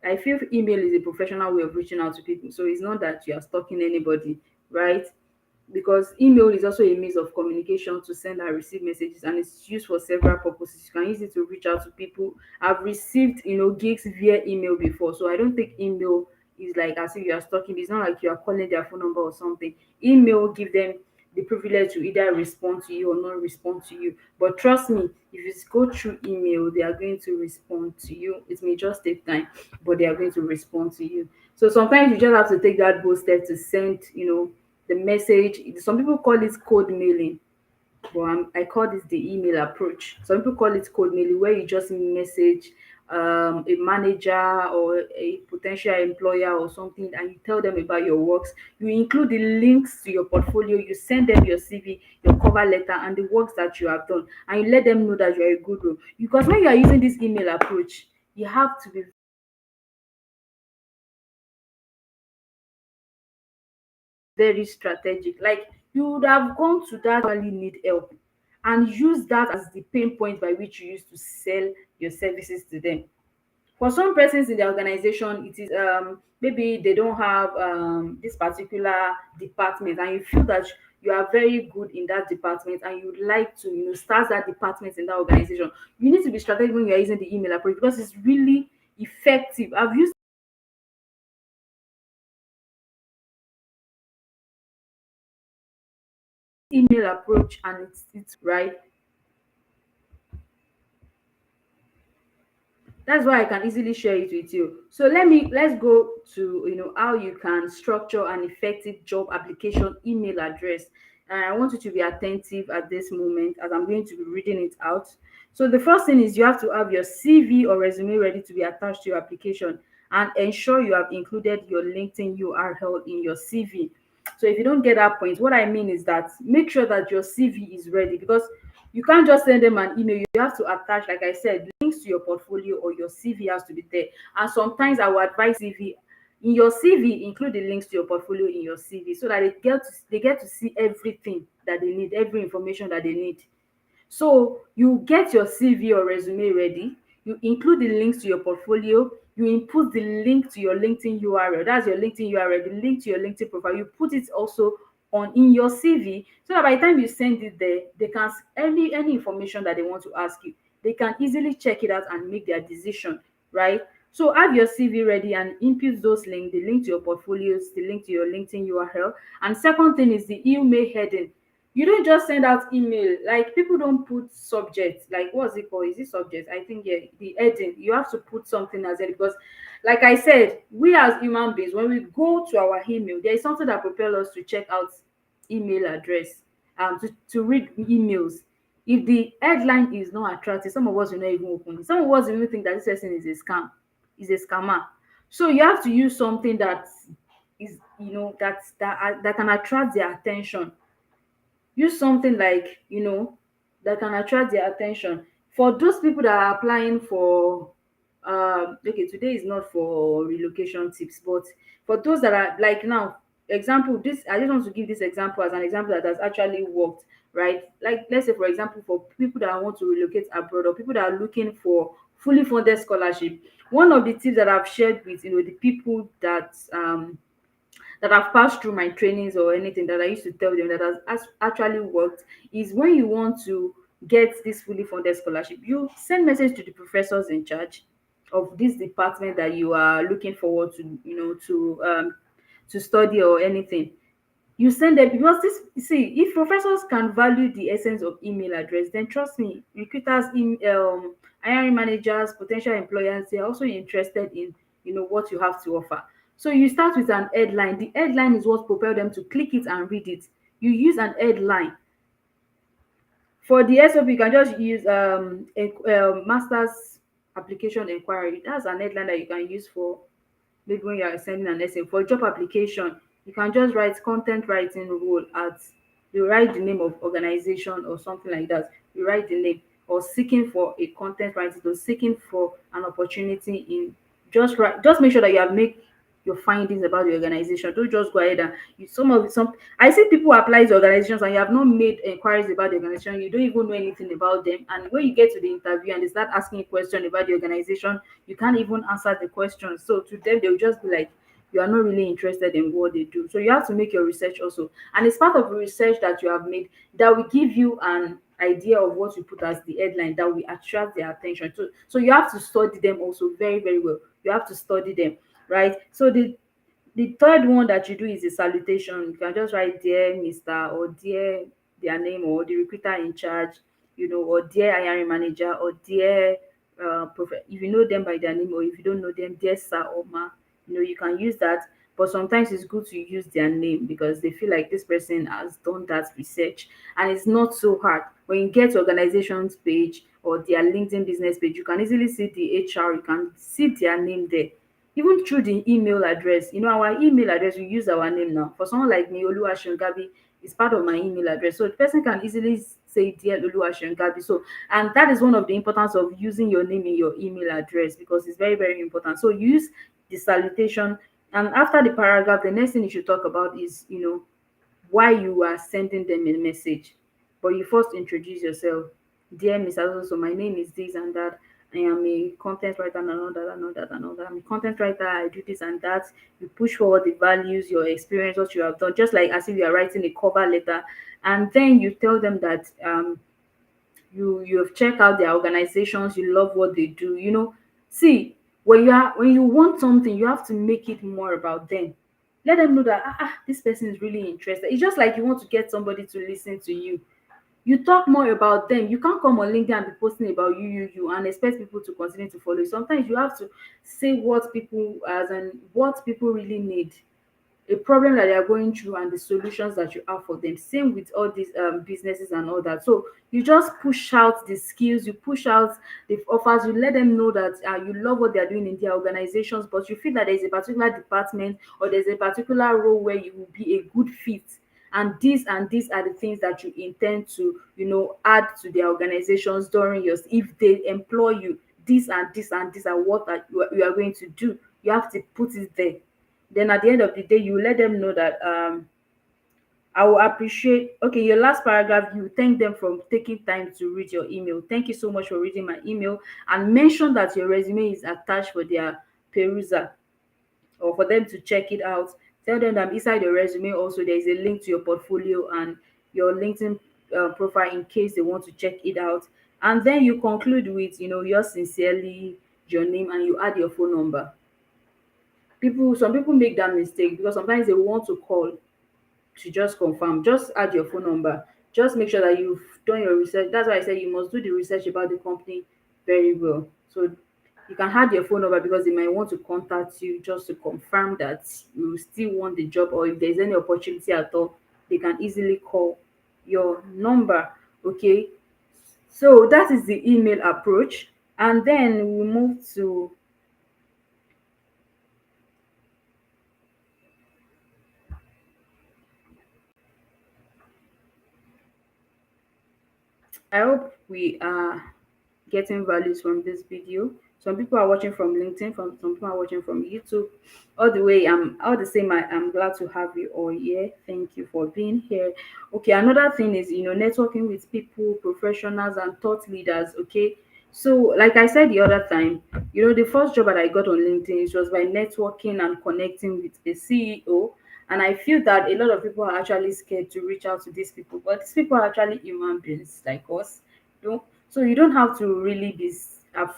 I feel email is a professional way of reaching out to people, so it's not that you are stalking anybody, right? Because email is also a means of communication to send and receive messages, and it's used for several purposes. You can use it to reach out to people. I've received gigs via email before, so I don't think email is like as if you are stalking. It's not like you are calling their phone number or something. Email give them the privilege to either respond to you or not respond to you. But trust me, if you go through email, they are going to respond to you. It may just take time, but they are going to respond to you. So sometimes you just have to take that bold step to send the message. Some people call it code mailing, but I call this the email approach. Some people call it code mailing, where you just message a manager or a potential employer or something, and you tell them about your works. You include the links to your portfolio. You send them your CV, your cover letter, and the works that you have done, and you let them know that you are a good role. Because when you are using this email approach, you have to be very strategic. Like you would have gone to that really need help and use that as the pain point by which you use to sell your services to them. For some persons in the organization, it is maybe they don't have this particular department, and you feel that you are very good in that department and you would like to start that department in that organization. You need to be strategic when you are using the email approach because it's really effective. I've used email approach and it's right. That's why I can easily share it with you. So let's go to how you can structure an effective job application email address. And I want you to be attentive at this moment as I'm going to be reading it out. So the first thing is you have to have your CV or resume ready to be attached to your application, and ensure you have included your LinkedIn URL in your CV. So if you don't get that point, what I mean is that make sure that your CV is ready, because you can't just send them an email. You have to attach, like I said, links to your portfolio, or your CV has to be there. And sometimes I would advise CV in your CV, include the links to your portfolio in your CV so that they get to see everything that they need, every information that they need. So you get your CV or resume ready, you include the links to your portfolio, you input the link to your LinkedIn URL. That's your LinkedIn URL, the link to your LinkedIn profile. You put it also on in your CV so that by the time you send it there, they can any information that they want to ask you, they can easily check it out and make their decision, right? So have your CV ready and input those links, the link to your portfolios, the link to your LinkedIn URL. And second thing is the email heading. You don't just send out email. Like people don't put subject. Like what's it called? Is it subject? I think yeah, the heading. You have to put something as it, because like I said, we as human beings, when we go to our email, there is something that propels us to check out email address, to read emails. If the headline is not attractive, some of us will not even open it. Some of us will even think that this person is a scam, is a scammer. So you have to use something that is that can attract their attention. Use something like that can attract their attention. For those people that are applying for okay, today is not for relocation tips, but for those that are like now, example, this I just want to give this example as an example that has actually worked, right? Like let's say for example, for people that want to relocate abroad, or people that are looking for fully funded scholarship, one of the tips that I've shared with the people that have passed through my trainings or anything, that I used to tell them that has actually worked, is when you want to get this fully funded scholarship, you send message to the professors in charge of this department that you are looking forward to, to study or anything. You send them, because this, see, if professors can value the essence of email address, then trust me, recruiters, hiring managers, potential employers, they are also interested in, what you have to offer. So you start with an headline. The headline is what propel them to click it and read it. You use an headline. For the SOP, you can just use master's application inquiry. That's an headline that you can use for maybe when you are sending an essay. For job application, you can just write content writing role at, you write the name of organization or something like that. You write the name, or seeking for a content writing, or seeking for an opportunity in, just write, just make sure that you have made your findings about the organization. Don't just go ahead and you, some I see people apply to organizations and you have not made inquiries about the organization, you don't even know anything about them, and when you get to the interview and they start asking a question about the organization, you can't even answer the question. So to them, they'll just be like, you are not really interested in what they do. So you have to make your research also. And it's part of the research that you have made that will give you an idea of what you put as the headline that will attract their attention. So you have to study them also very, very well. You have to study them, right? So the third one that you do is a salutation. You can just write dear Mr. or dear their name, or the recruiter in charge, or dear hiring manager, or dear if you know them by their name, or if you don't know them, dear sir or ma. You can use that. But sometimes it's good to use their name because they feel like this person has done that research, and it's not so hard. When you get to organization's page or their LinkedIn business page, you can easily see the HR, you can see their name there, even through the email address. Our email address, we use our name now. For someone like me, Oluwaseungabi is part of my email address, so the person can easily say dear Oluwaseungabi. So, and that is one of the importance of using your name in your email address, because it's very, very important. So use the salutation, and after the paragraph, the next thing you should talk about is, why you are sending them a message. But you first introduce yourself. Dear Mr. So, my name is this and that. I am a content writer and all that and all that and all that. I'm a content writer. I do this and that. You push forward the values, your experience, what you have done, just like as if you are writing a cover letter. And then you tell them that you have checked out their organizations, you love what they do. See, when you want something, you have to make it more about them. Let them know that this person is really interested. It's just like you want to get somebody to listen to you. You talk more about them. You can't come on LinkedIn and be posting about you and expect people to continue to follow you. Sometimes you have to say what people really need, a problem that they are going through, and the solutions that you have for them. Same with all these businesses and all that. So you just push out the skills, you push out the offers, you let them know that you love what they are doing in their organizations, but you feel that there's a particular department or there's a particular role where you will be a good fit, and these are the things that you intend to, add to their organizations during your, if they employ you, this and this and this are what you are going to do. You have to put it there. Then at the end of the day, you let them know that I will appreciate. Okay, your last paragraph, you thank them for taking time to read your email. Thank you so much for reading my email, and mention that your resume is attached for their perusal, or for them to check it out. Tell them that inside your resume also there is a link to your portfolio and your LinkedIn profile in case they want to check it out. And then you conclude with, yours sincerely, your name, and you add your phone number. Some people make that mistake because sometimes they want to call to just confirm. Just add your phone number. Just make sure that you've done your research. That's why I say you must do the research about the company very well. So you can add your phone number because they might want to contact you just to confirm that you still want the job, or if there's any opportunity at all, they can easily call your number. Okay. So that is the email approach. And then we move to, I hope we are getting values from this video. Some people are watching from LinkedIn, from some people are watching from YouTube. All the way, all the same, I'm glad to have you all here. Thank you for being here. Okay, another thing is, networking with people, professionals, and thought leaders. Okay, so like I said the other time, the first job that I got on LinkedIn, it was by networking and connecting with a CEO. And I feel that a lot of people are actually scared to reach out to these people, but these people are actually human beings like us. So you don't have to really be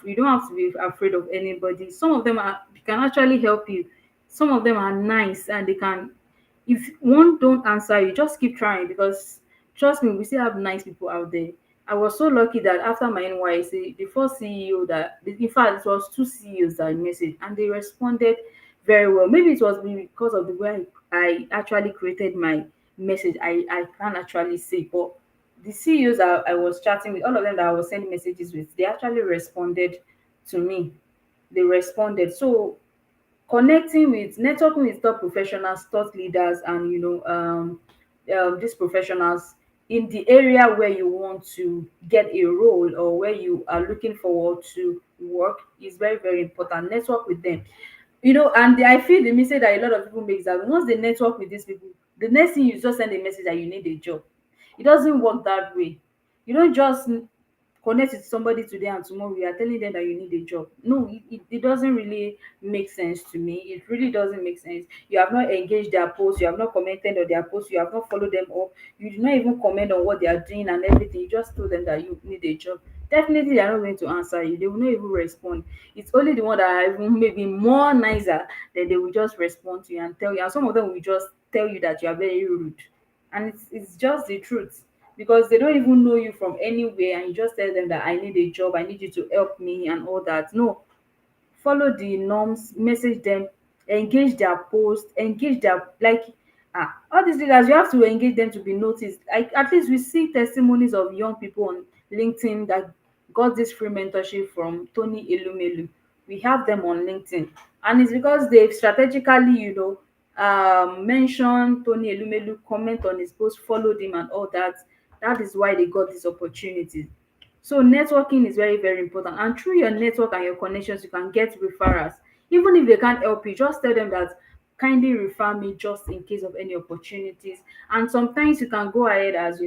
you don't have to be afraid of anybody. Some of them are can actually help you. Some of them are nice and they can, if one don't answer you, just keep trying, because trust me, we still have nice people out there. I was so lucky that after my NYC, the first CEO that, in fact, it was two CEOs that I messaged and they responded very well. Maybe it was because of the way I actually created my message. I can't actually say, but the CEOs I was chatting with, all of them that I was sending messages with, they actually responded to me. They responded. So connecting with, networking with top professionals, thought leaders, and these professionals in the area where you want to get a role or where you are looking forward to work is very, very important. Network with them. And I feel the mistake that a lot of people make is that once they network with these people, the next thing you just send a message that you need a job. It doesn't work that way. You don't just connect with somebody today and tomorrow you are telling them that you need a job. No, it doesn't really make sense to me. It really doesn't make sense. You have not engaged their posts, you have not commented on their posts, you have not followed them up, you do not even comment on what they are doing and everything. You just told them that you need a job. Definitely they are not going to answer you. They will not even respond. It's only the one that are even maybe more nicer that they will just respond to you and tell you. And some of them will just tell you that you are very rude. And it's just the truth, because they don't even know you from anywhere and you just tell them that I need a job, I need you to help me and all that. No, follow the norms, message them, engage their post, engage their, like, all these leaders, you have to engage them to be noticed. Like, at least we see testimonies of young people on LinkedIn that got this free mentorship from Tony Elumelu. We have them on LinkedIn, and it's because they've strategically, mention Tony Elumelu, comment on his post, followed him and all that. That is why they got these opportunities. So networking is very, very important. And through your network and your connections, you can get referrals. Even if they can't help you, just tell them that kindly refer me just in case of any opportunities. And sometimes you can go ahead as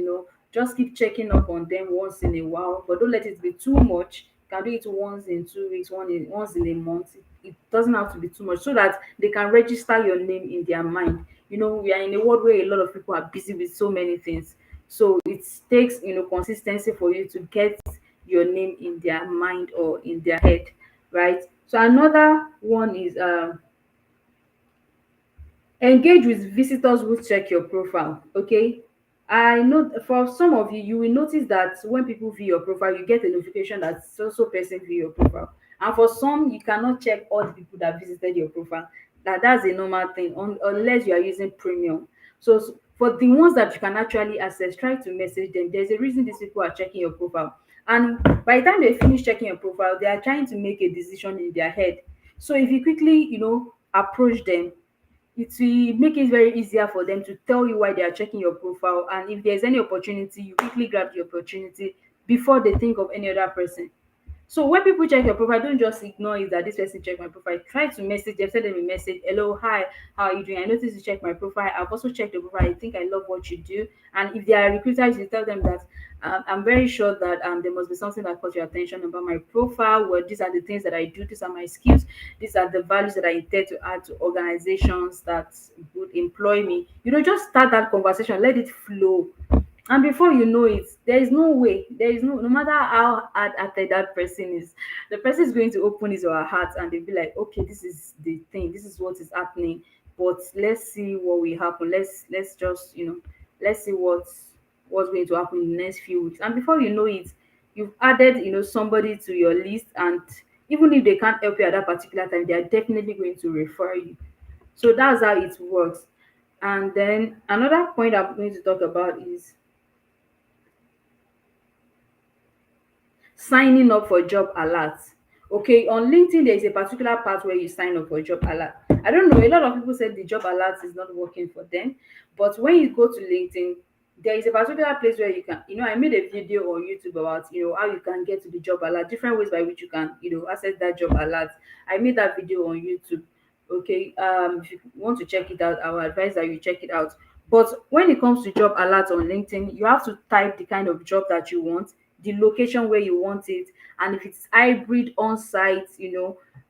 just keep checking up on them once in a while, but don't let it be too much. You can do it once in 2 weeks, once in a month. It doesn't have to be too much, so that they can register your name in their mind. We are in a world where a lot of people are busy with so many things. So it takes consistency for you to get your name in their mind or in their head, right? So another one is engage with visitors who check your profile. Okay, I know for some of you, you will notice that when people view your profile, you get a notification that so so person view your profile. And for some, you cannot check all the people that visited your profile. That's a normal thing, unless you are using premium. So for the ones that you can actually access, try to message them. There's a reason these people are checking your profile, and by the time they finish checking your profile, they are trying to make a decision in their head. So if you quickly approach them, it will make it very easier for them to tell you why they are checking your profile, and if there's any opportunity, you quickly grab the opportunity before they think of any other person. So when people check your profile, don't just ignore it that this person checked my profile. Try to message them, send them a message. Hello, hi, how are you doing? I noticed you checked my profile. I've also checked your profile. I think I love what you do. And if they are recruiters, you tell them that I'm very sure that there must be something that caught your attention about my profile. Well, these are the things that I do. These are my skills. These are the values that I intend to add to organizations that would employ me. Just start that conversation. Let it flow, and before you know it, there is no way, there is no matter how hard-hearted that person is, the person is going to open his or her heart and they'll be like, okay, this is the thing, this is what is happening, but let's see what will happen. Let's just let's see what's going to happen in the next few weeks. And before you know it, you've added somebody to your list, and even if they can't help you at that particular time, they are definitely going to refer you. So that's how it works. And then another point I'm going to talk about is signing up for job alerts. Okay, on LinkedIn, there is a particular part where you sign up for job alert. I don't know, a lot of people said the job alert is not working for them, but when you go to LinkedIn, there is a particular place where you can, I made a video on YouTube about, how you can get to the job alert, different ways by which you can, access that job alert. I made that video on YouTube. Okay, if you want to check it out, I would advise that you check it out. But when it comes to job alerts on LinkedIn, you have to type the kind of job that you want, the location where you want it, and if it's hybrid on site,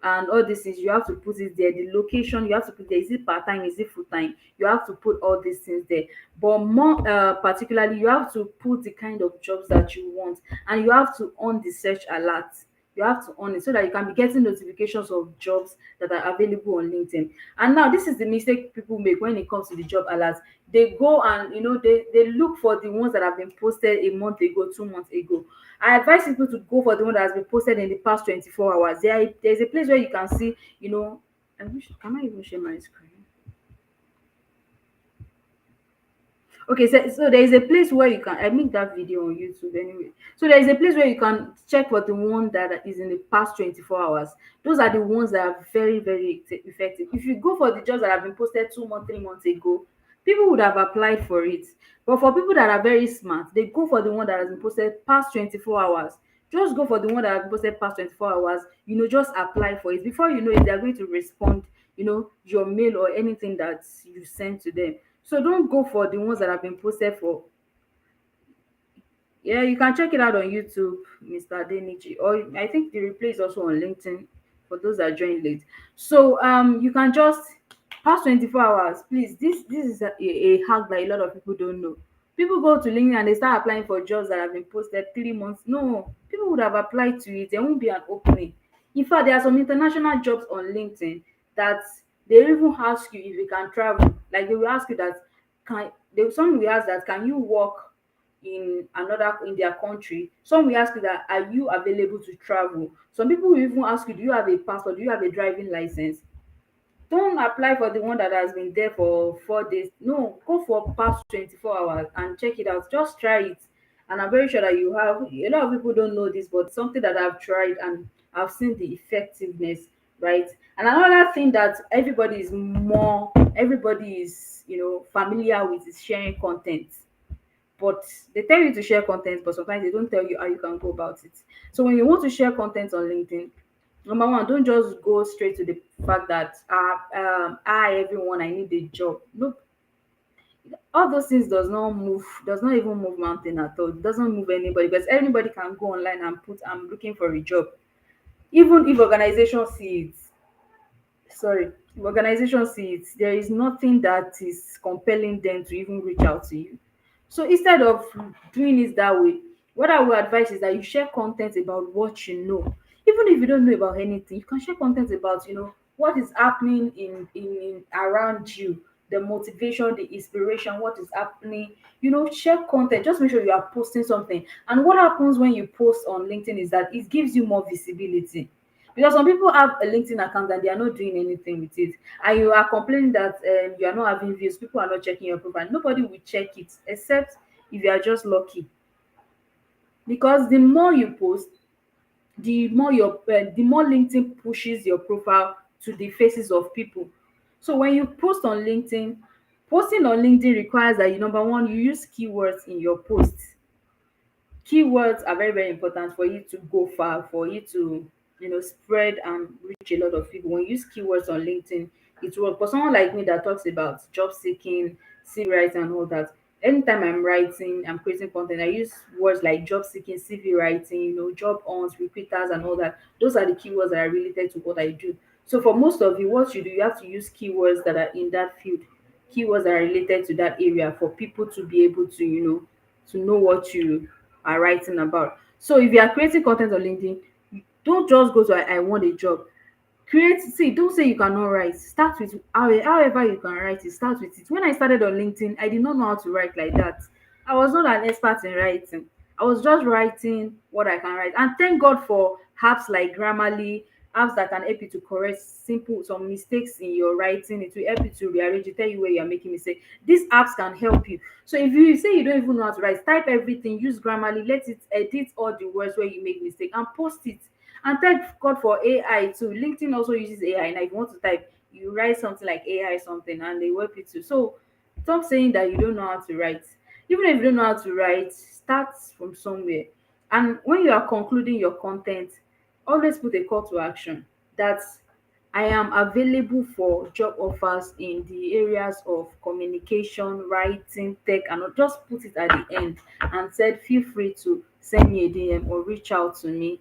and all this is, you have to put it there. The location, you have to put there, is it part-time, is it full-time, you have to put all these things there. But more particularly, you have to put the kind of jobs that you want, and you have to on the search alert. You have to on it so that you can be getting notifications of jobs that are available on LinkedIn. And now this is the mistake people make when it comes to the job alerts. They go and they look for the ones that have been posted a month ago, 2 months ago. I advise people to go for the one that has been posted in the past 24 hours. There's a place where you can see, I wish, can I even share my screen? Okay, so there is a place where you can, I make that video on YouTube anyway. So there is a place where you can check for the one that is in the past 24 hours. Those are the ones that are very, very effective. If you go for the jobs that have been posted 2 months, 3 months ago, people would have applied for it. But for people that are very smart, they go for the one that has been posted past 24 hours. Just go for the one that has been posted past 24 hours, just apply for it. Before you know it, they're going to respond, your mail or anything that you send to them. So don't go for the ones that have been posted for. Yeah, you can check it out on YouTube, Mr. Deniji, or I think the replay is also on LinkedIn for those that joined late. So you can just past 24 hours, please. This is a hack that a lot of people don't know. People go to LinkedIn and they start applying for jobs that have been posted 3 months. No, people would have applied to it. There won't be an opening. In fact, there are some international jobs on LinkedIn that they even ask you if you can travel. Like they will ask you that some will ask that, can you work in their country. Some will ask you that, are you available to travel? Some people will even ask you, do you have a passport, do you have a driving license? Don't apply for the one that has been there for 4 days. No, go for past 24 hours and check it out. Just try it. And I'm very sure that you have, a lot of people don't know this, but something that I've tried and I've seen the effectiveness, right? And another thing that everybody is, familiar with, is sharing content. But they tell you to share content, but sometimes they don't tell you how you can go about it. So when you want to share content on LinkedIn, number one, don't just go straight to the fact that hi everyone, I need a job. Look, all those things does not even move mountain at all. It doesn't move anybody, because anybody can go online and put, I'm looking for a job. Even if organization see it, sorry, if organization see it, there is nothing that is compelling them to even reach out to you. So instead of doing it that way, what I would advise is that you share content about what you know. Even if you don't know about anything, you can share content about, what is happening in around you, the motivation, the inspiration, what is happening. Share content. Just make sure you are posting something. And what happens when you post on LinkedIn is that it gives you more visibility, because some people have a LinkedIn account and they are not doing anything with it, and you are complaining that you are not having views, people are not checking your profile. Nobody will check it except if you are just lucky. Because the more you post, the more LinkedIn pushes your profile to the faces of people. So when you post on LinkedIn, posting on LinkedIn requires that, you number one, you use keywords in your posts. Keywords are very, very important for you to go far, for you to, spread and reach a lot of people. When you use keywords on LinkedIn, it works. For someone like me that talks about job seeking, CV writing and all that, anytime I'm writing, I'm creating content, I use words like job seeking, CV writing, job ons, recruiters and all that. Those are the keywords that are related to what I do. So for most of you, what you do, you have to use keywords that are in that field, keywords that are related to that area, for people to be able to, to know what you are writing about. So if you are creating content on LinkedIn, don't just go to, I want a job. Don't say you cannot write. Start with however you can write it. Start with it. When I started on LinkedIn, I did not know how to write like that. I was not an expert in writing. I was just writing what I can write. And thank God for apps like Grammarly, apps that can help you to correct simple some mistakes in your writing. It will help you to rearrange it, tell you where you are making mistake. These apps can help you. So if you say you don't even know how to write, type everything, use Grammarly, let it edit all the words where you make mistake and post it. And thank God for AI too. LinkedIn also uses AI. Now, if you want to type, you write something like AI something, and they help you too. So stop saying that you don't know how to write. Even if you don't know how to write, start from somewhere. And when you are concluding your content, always put a call to action. That's, I am available for job offers in the areas of communication, writing, tech, and just put it at the end and said, feel free to send me a DM or reach out to me,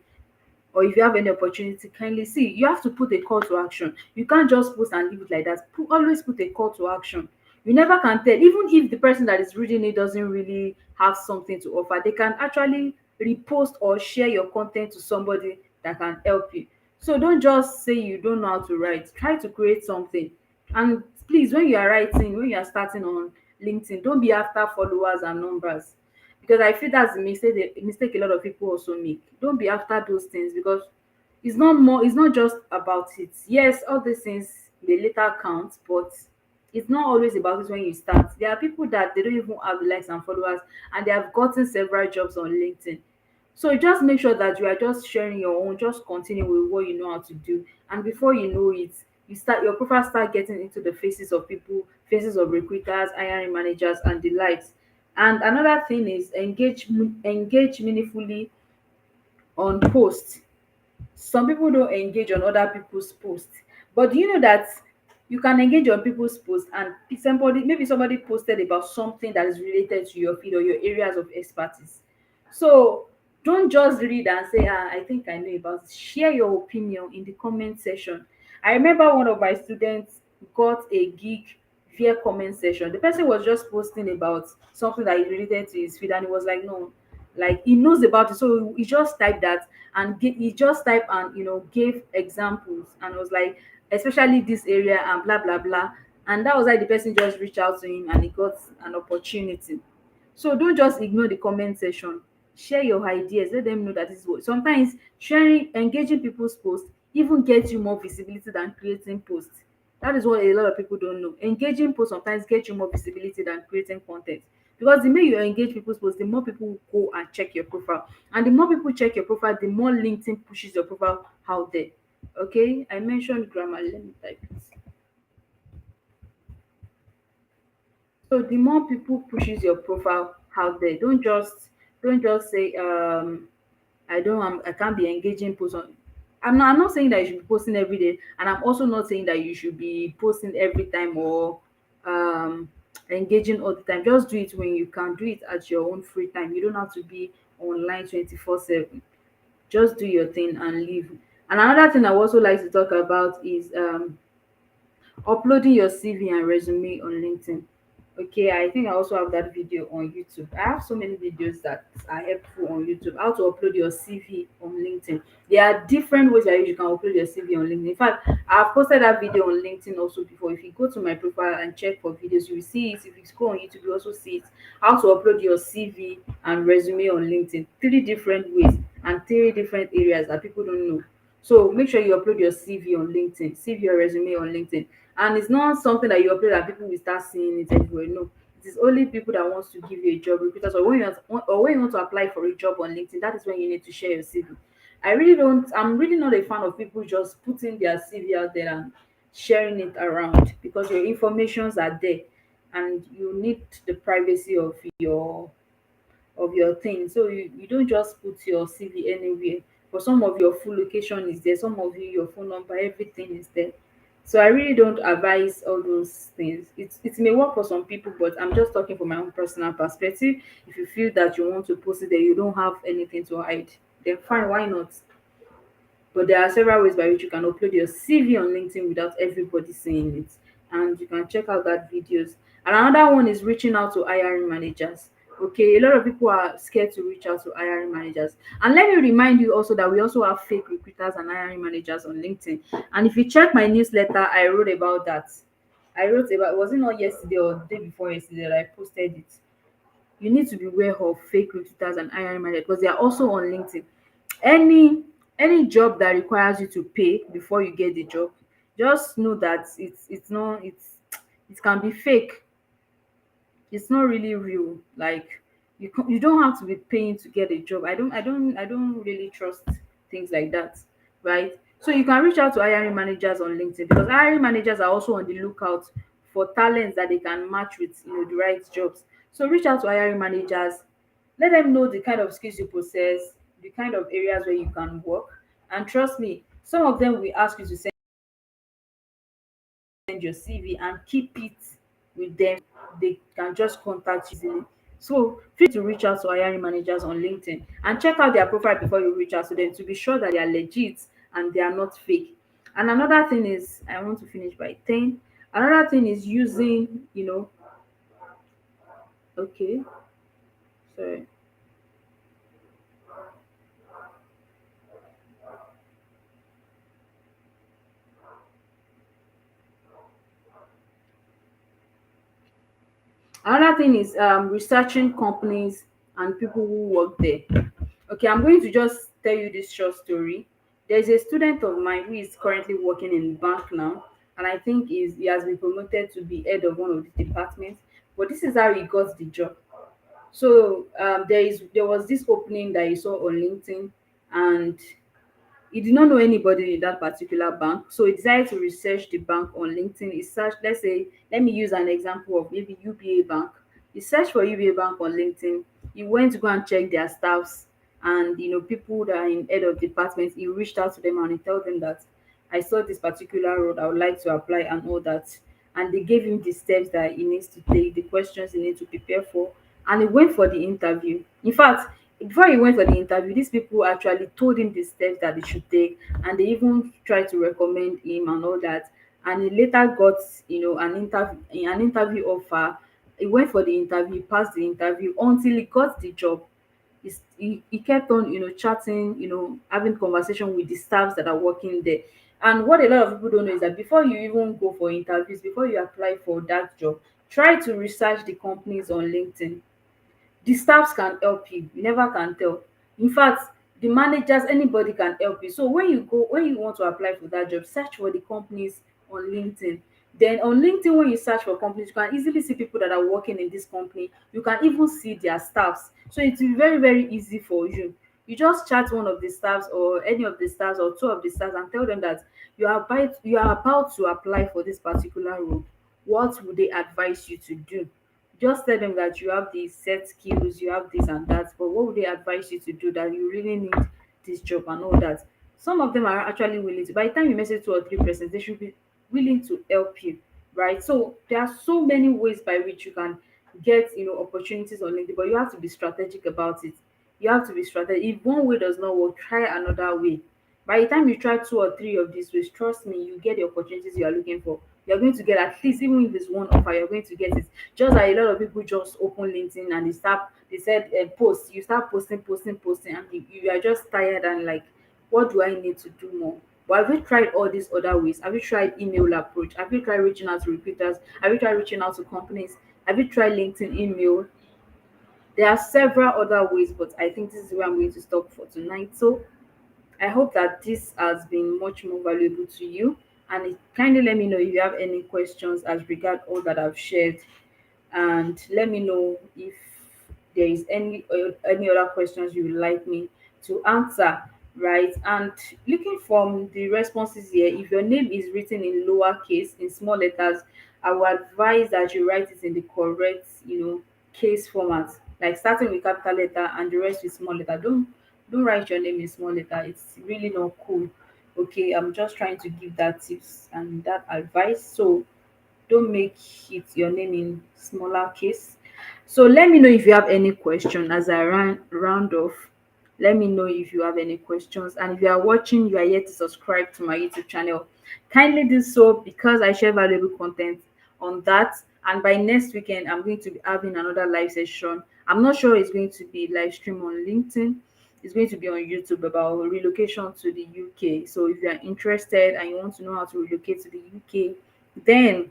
or if you have any opportunity, kindly see. You have to put a call to action. You can't just post and leave it like that. Always put a call to action. You never can tell, even if the person that is reading it doesn't really have something to offer, they can actually repost or share your content to somebody that can help you. So don't just say you don't know how to write. Try to create something. And please, when you are writing, when you are starting on LinkedIn, don't be after followers and numbers, because I feel that's the mistake a lot of people also make. Don't be after those things, because it's not just about it. Yes, all these things may later count, but it's not always about it when you start. There are people that they don't even have likes and followers, and they have gotten several jobs on LinkedIn. So just make sure that you are just sharing your own, just continue with what you know how to do. And before you know it, your profile start getting into the faces of people, faces of recruiters, hiring managers, and the likes. And another thing is engage meaningfully on posts. Some people don't engage on other people's posts, but do you know that you can engage on people's posts, and somebody posted about something that is related to your field or your areas of expertise. So don't just read and say, I think I know about it. Share your opinion in the comment section. I remember one of my students got a gig via comment section. The person was just posting about something that is related to his field, and he was like, no, like he knows about it. So he just typed that, and he just typed and gave examples, and was like, especially this area and blah blah blah. And that was why the person just reached out to him and he got an opportunity. So don't just ignore the comment section. Share your ideas. Let them know that this is what. Sometimes engaging people's posts even gets you more visibility than creating posts. That is what a lot of people don't know. Engaging posts sometimes get you more visibility than creating content. Because the more you engage people's posts, the more people will go and check your profile. And the more people check your profile, the more LinkedIn pushes your profile out there. Okay? I mentioned grammar. Let me type it. So the more people pushes your profile out there, don't just say I can't be engaging post on. I'm not saying that you should be posting every day, and I'm also not saying that you should be posting every time or um engaging all the time. Just do it when you can. Do it at your own free time. You don't have to be online 24/7. Just do your thing and leave. And another thing I would also like to talk about is uploading your CV and resume on LinkedIn. Okay, I think I also have that video on YouTube. I have so many videos that are helpful on YouTube. How to upload your CV on LinkedIn. There are different ways that you can upload your CV on LinkedIn. In fact, I've posted that video on LinkedIn also before. If you go to my profile and check for videos, you will see it. If you go on YouTube, you also see it. How to upload your CV and resume on LinkedIn. Three different ways and three different areas that people don't know. So make sure you upload your CV on LinkedIn, CV or resume on LinkedIn. And it's not something that you upload and people will start seeing it everywhere. No, it is only people that wants to give you a job, recruiters, or when you want to apply for a job on LinkedIn. That is when you need to share your CV. I'm really not a fan of people just putting their CV out there and sharing it around, because your informations are there and you need the privacy of your thing. So you don't just put your CV anywhere. For some of your full location is there, some of you your phone number, everything is there. So I really don't advise all those things. It may work for some people, but I'm just talking from my own personal perspective. If you feel that you want to post it there, you don't have anything to hide, then fine, why not? But there are several ways by which you can upload your CV on LinkedIn without everybody seeing it. And you can check out that videos. And another one is reaching out to hiring managers. Okay, a lot of people are scared to reach out to hiring managers. And let me remind you also that we also have fake recruiters and hiring managers on LinkedIn. And if you check my newsletter, I wrote about that. Was it not yesterday or the day before yesterday that I posted it? You need to be aware of fake recruiters and hiring managers because they are also on LinkedIn. Any job that requires you to pay before you get the job, just know that it can be fake. It's not really real. Like you don't have to be paying to get a job. I don't really trust things like that, right? So you can reach out to hiring managers on LinkedIn, because hiring managers are also on the lookout for talents that they can match with the right jobs. So reach out to hiring managers, let them know the kind of skills you possess, the kind of areas where you can work, and trust me, some of them will ask you to send your CV and keep it with them. They can just contact you easily. So feel to reach out to hiring managers on LinkedIn and check out their profile before you reach out to them to be sure that they are legit and they are not fake. And another thing is, I want to finish by 10. Another thing is using, okay, sorry. Another thing is researching companies and people who work there. Okay, I'm going to just tell you this short story. There's a student of mine who is currently working in bank now, and I think he has been promoted to be head of one of the departments. But this is how he got the job. So there was this opening that he saw on LinkedIn, and he did not know anybody in that particular bank, so he decided to research the bank on LinkedIn. He searched, let's say, let me use an example of maybe UBA Bank. He searched for UBA Bank on LinkedIn. He went to go and check their staffs and people that are in head of departments. He reached out to them and he told them that I saw this particular road, I would like to apply and all that. And they gave him the steps that he needs to take, the questions he needs to prepare for, and he went for the interview. In fact, before he went for the interview, these people actually told him the steps that he should take, and they even tried to recommend him and all that. And he later got, an interview offer. He went for the interview, passed the interview until he got the job. He kept on chatting, having conversation with the staffs that are working there. And what a lot of people don't know is that before you even go for interviews, before you apply for that job, try to research the companies on LinkedIn. The staffs can help you never can tell. In fact, the managers, anybody can help you. So when you want to apply for that job, search for the companies on LinkedIn. Then on LinkedIn, when you search for companies, you can easily see people that are working in this company. You can even see their staffs, so it will be very very easy for you. You just chat one of the staffs or any of the staffs or two of the staffs and tell them that you are about to apply for this particular role. What would they advise you to do? Just tell them that you have these set skills, you have this and that, but what would they advise you to do, that you really need this job and all that. Some of them are actually willing to, by the time you message two or three persons, they should be willing to help you, right? So there are so many ways by which you can get opportunities on LinkedIn, but you have to be strategic about it. You have to be strategic. If one way does not work, try another way. By the time you try two or three of these ways, trust me, you get the opportunities you are looking for. You're going to get, at least even if it's one offer, you're going to get it. Just like a lot of people just open LinkedIn and they said post, you start posting, posting, posting, and you are just tired and like, what do I need to do more? But have you tried all these other ways? Have you tried email approach? Have you tried reaching out to recruiters? Have you tried reaching out to companies? Have you tried LinkedIn email? There are several other ways, but I think this is where I'm going to stop for tonight. So I hope that this has been much more valuable to you. And kindly let me know if you have any questions as regard all that I've shared, and let me know if there is any other questions you would like me to answer, right? And looking from the responses here, if your name is written in lowercase, in small letters, I would advise that you write it in the correct case format, like starting with capital letter and the rest with small letter. Don't write your name in small letter, it's really not cool. Okay, I'm just trying to give that tips and that advice. So don't make it your name in smaller case. So let me know if you have any question as I round off. Let me know if you have any questions. And if you are watching, you are yet to subscribe to my YouTube channel, kindly do so, because I share valuable content on that. And by next weekend, I'm going to be having another live session. I'm not sure it's going to be live stream on LinkedIn. It's going to be on YouTube about relocation to the UK. So if you are interested and you want to know how to relocate to the UK, then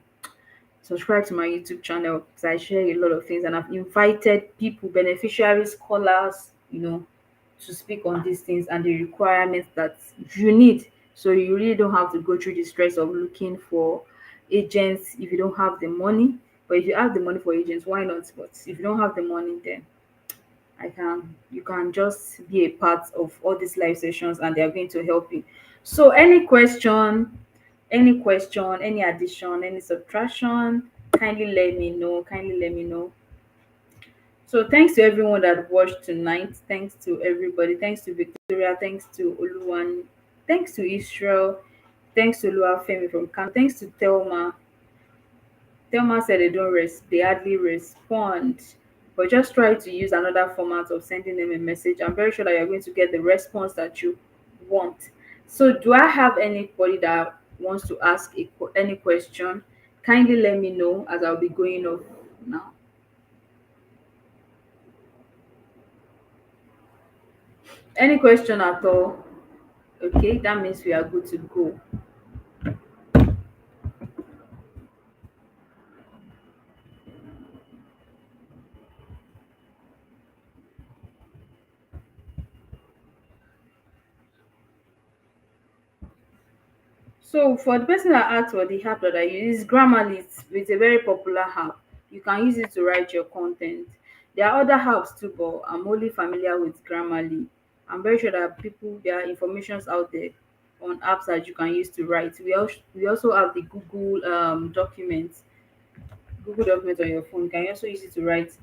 subscribe to my YouTube channel, because I share a lot of things and I've invited people, beneficiaries, scholars, to speak on these things and the requirements that you need. So you really don't have to go through the stress of looking for agents if you don't have the money. But if you have the money for agents, why not? But if you don't have the money, then you can just be a part of all these live sessions and they are going to help you. So any question, any addition, any subtraction, kindly let me know. So thanks to everyone that watched tonight. Thanks to everybody. Thanks to Victoria. Thanks to Oluwan. Thanks to Israel. Thanks to Luafemi from Camp. Thanks to Thelma. Thelma said they don't rest. They hardly respond. But just try to use another format of sending them a message. I'm very sure that you're going to get the response that you want. So, do I have anybody that wants to ask any question? Kindly let me know as I'll be going off now. Any question at all? Okay, that means we are good to go. So for the person that asked for the app that I use, Grammarly. It's a very popular app. You can use it to write your content. There are other apps too, but I'm only familiar with Grammarly. I'm very sure that people there are informations out there on apps that you can use to write. We also have the Google Documents on your phone. You can also use it to write.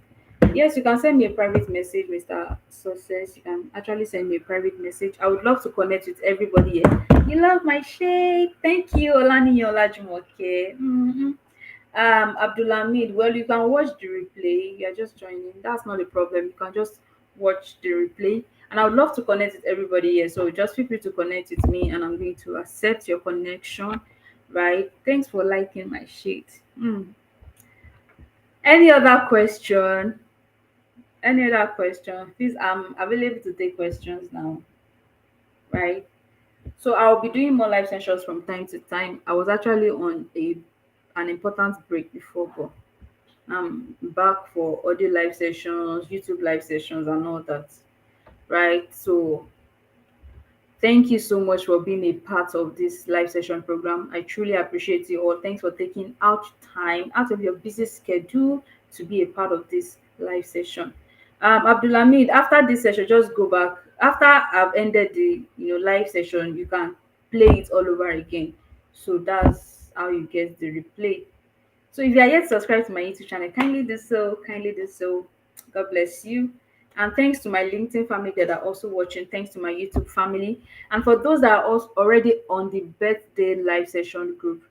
Yes, you can send me a private message, Mr. Success. You can actually send me a private message. I would love to connect with everybody here. You love my shade. Thank you, Olani Olajumoke. Abdulhamid, well, you can watch the replay. You're just joining. That's not a problem. You can just watch the replay. And I would love to connect with everybody here. So just feel free to connect with me, and I'm going to accept your connection. Right? Thanks for liking my shade. Any other question? Any other question? Please, I'm available to take questions now, right? So I'll be doing more live sessions from time to time. I was actually on an important break before, but I'm back for audio live sessions, YouTube live sessions, and all that, right? So thank you so much for being a part of this live session program. I truly appreciate you all. Thanks for taking out time out of your busy schedule to be a part of this live session. Abdulhamid, after this session, just go back. After I've ended the live session, you can play it all over again. So that's how you get the replay. So if you are yet subscribed to my YouTube channel, kindly do so. Kindly do so. God bless you. And thanks to my LinkedIn family that are also watching. Thanks to my YouTube family. And for those that are also already on the birthday live session group,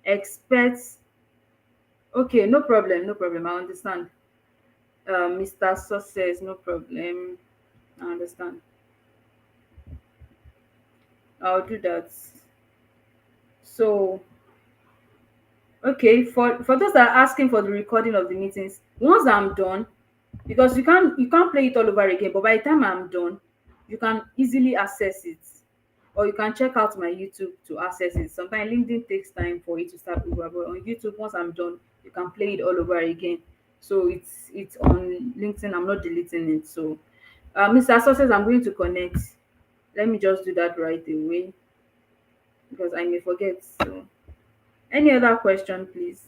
expect. Okay, no problem, no problem. I understand. Mr. Success, no problem. I understand. I'll do that. So, okay, for those that are asking for the recording of the meetings, once I'm done, because you can't play it all over again, but by the time I'm done, you can easily access it, or you can check out my YouTube to access it. Sometimes LinkedIn takes time for it to start over, but on YouTube, once I'm done, you can play it all over again. So it's on LinkedIn. I'm not deleting it. So Mr. Success, I'm going to connect. Let me just do that right away because I may forget. So any other question, please?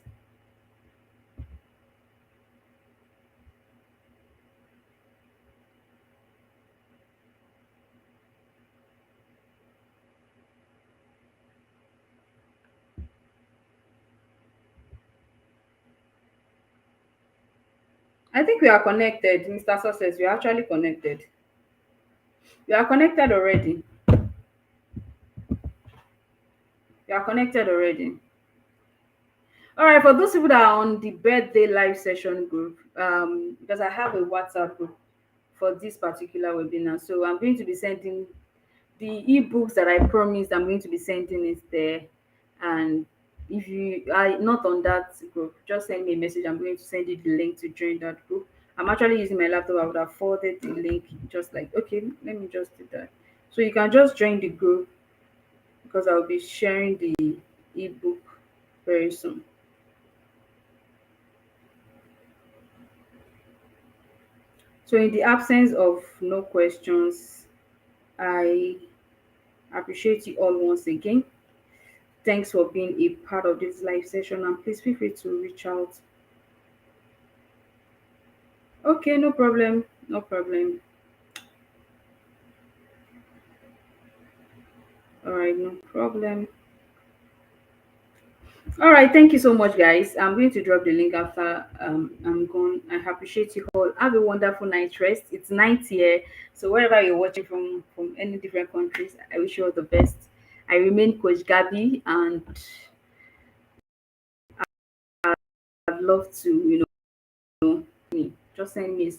I think we are connected, Mr. Success. We are actually connected. We are connected already. We are connected already. All right, for those people that are on the birthday live session group, because I have a WhatsApp group for this particular webinar, so I'm going to be sending the ebooks that I promised. I'm going to be sending it there, and if you are not on that group, just send me a message. I'm going to send you the link to join that group. I'm actually using my laptop. I would have forwarded the link, just like, okay, let me just do that. So you can just join the group because I'll be sharing the ebook very soon. So, in the absence of no questions, I appreciate you all once again. Thanks for being a part of this live session, and please feel free to reach out. Okay, no problem. No problem. All right, no problem. All right, thank you so much, guys. I'm going to drop the link after I'm gone. I appreciate you all. Have a wonderful night rest. It's night here, so wherever you're watching from any different countries, I wish you all the best. I remain Coach Gabby, and I'd love to, Just send me,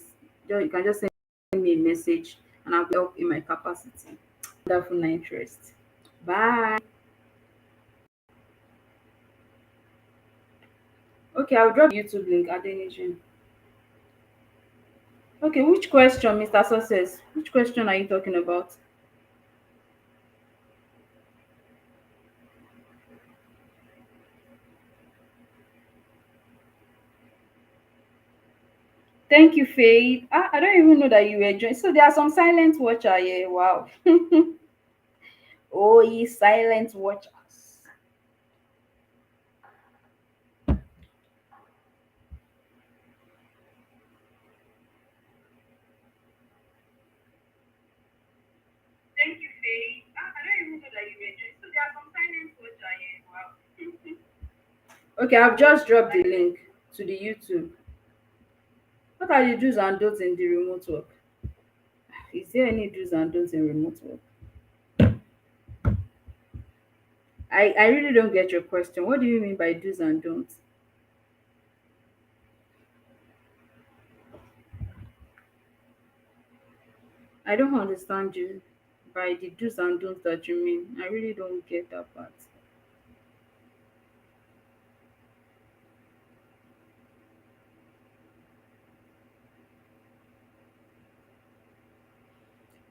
you can just send me a message, and I'll help in my capacity. Wonderful night rest. Bye. Okay, I'll drop YouTube link at Adeniji. Okay, which question, Mr. Success? Which question are you talking about? Thank you, Faith. I don't even know that you were joining. So there are some silent watcher here. Wow. Oh, ye silent watchers. Thank you, Faith. I don't even know that you were joining. So there are some silent watcher here. Wow. Okay, I've just dropped the link to the YouTube. What are the do's and don'ts in the remote work? Is there any do's and don'ts in remote work? I really don't get your question. What do you mean by do's and don'ts? I don't understand you by the do's and don'ts that you mean. I really don't get that part.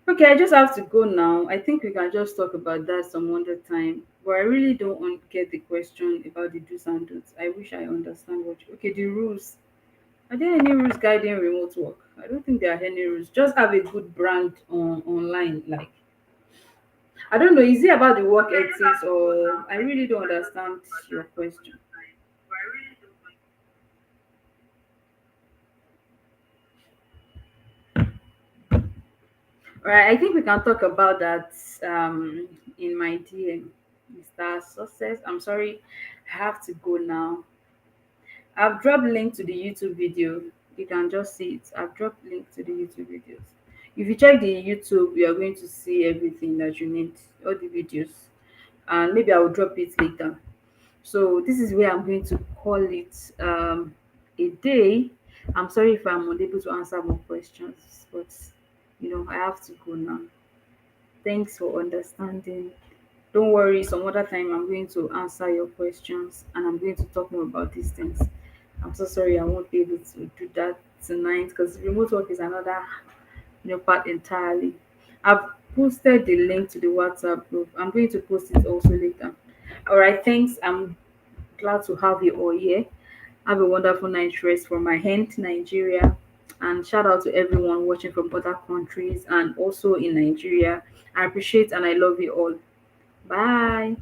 Okay, I just have to go now. I think we can just talk about that some other time. But I really don't get the question about the do's and don'ts. I wish I understand what you. Okay, the rules. Are there any rules guiding remote work? I don't think there are any rules. Just have a good brand online. Like, I don't know, is it about the work ethics, or I really don't understand your question. All right, I think we can talk about that in my DM, Mr. Success. I'm sorry, I have to go now. I've dropped link to the YouTube video. You can just see it. I've dropped link to the YouTube videos. If you check the YouTube, you are going to see everything that you need, all the videos. And maybe I will drop it later. So this is where I'm going to call it a day. I'm sorry if I'm unable to answer more questions, but I have to go now. Thanks for understanding. Don't worry, some other time I'm going to answer your questions and I'm going to talk more about these things. I'm so sorry I won't be able to do that tonight because remote work is another part entirely. I've posted the link to the WhatsApp group. I'm going to post it also later. All right, thanks. I'm glad to have you all here. Have a wonderful night rest from my hand, Nigeria. And shout out to everyone watching from other countries and also in Nigeria. I appreciate and I love you all. Bye.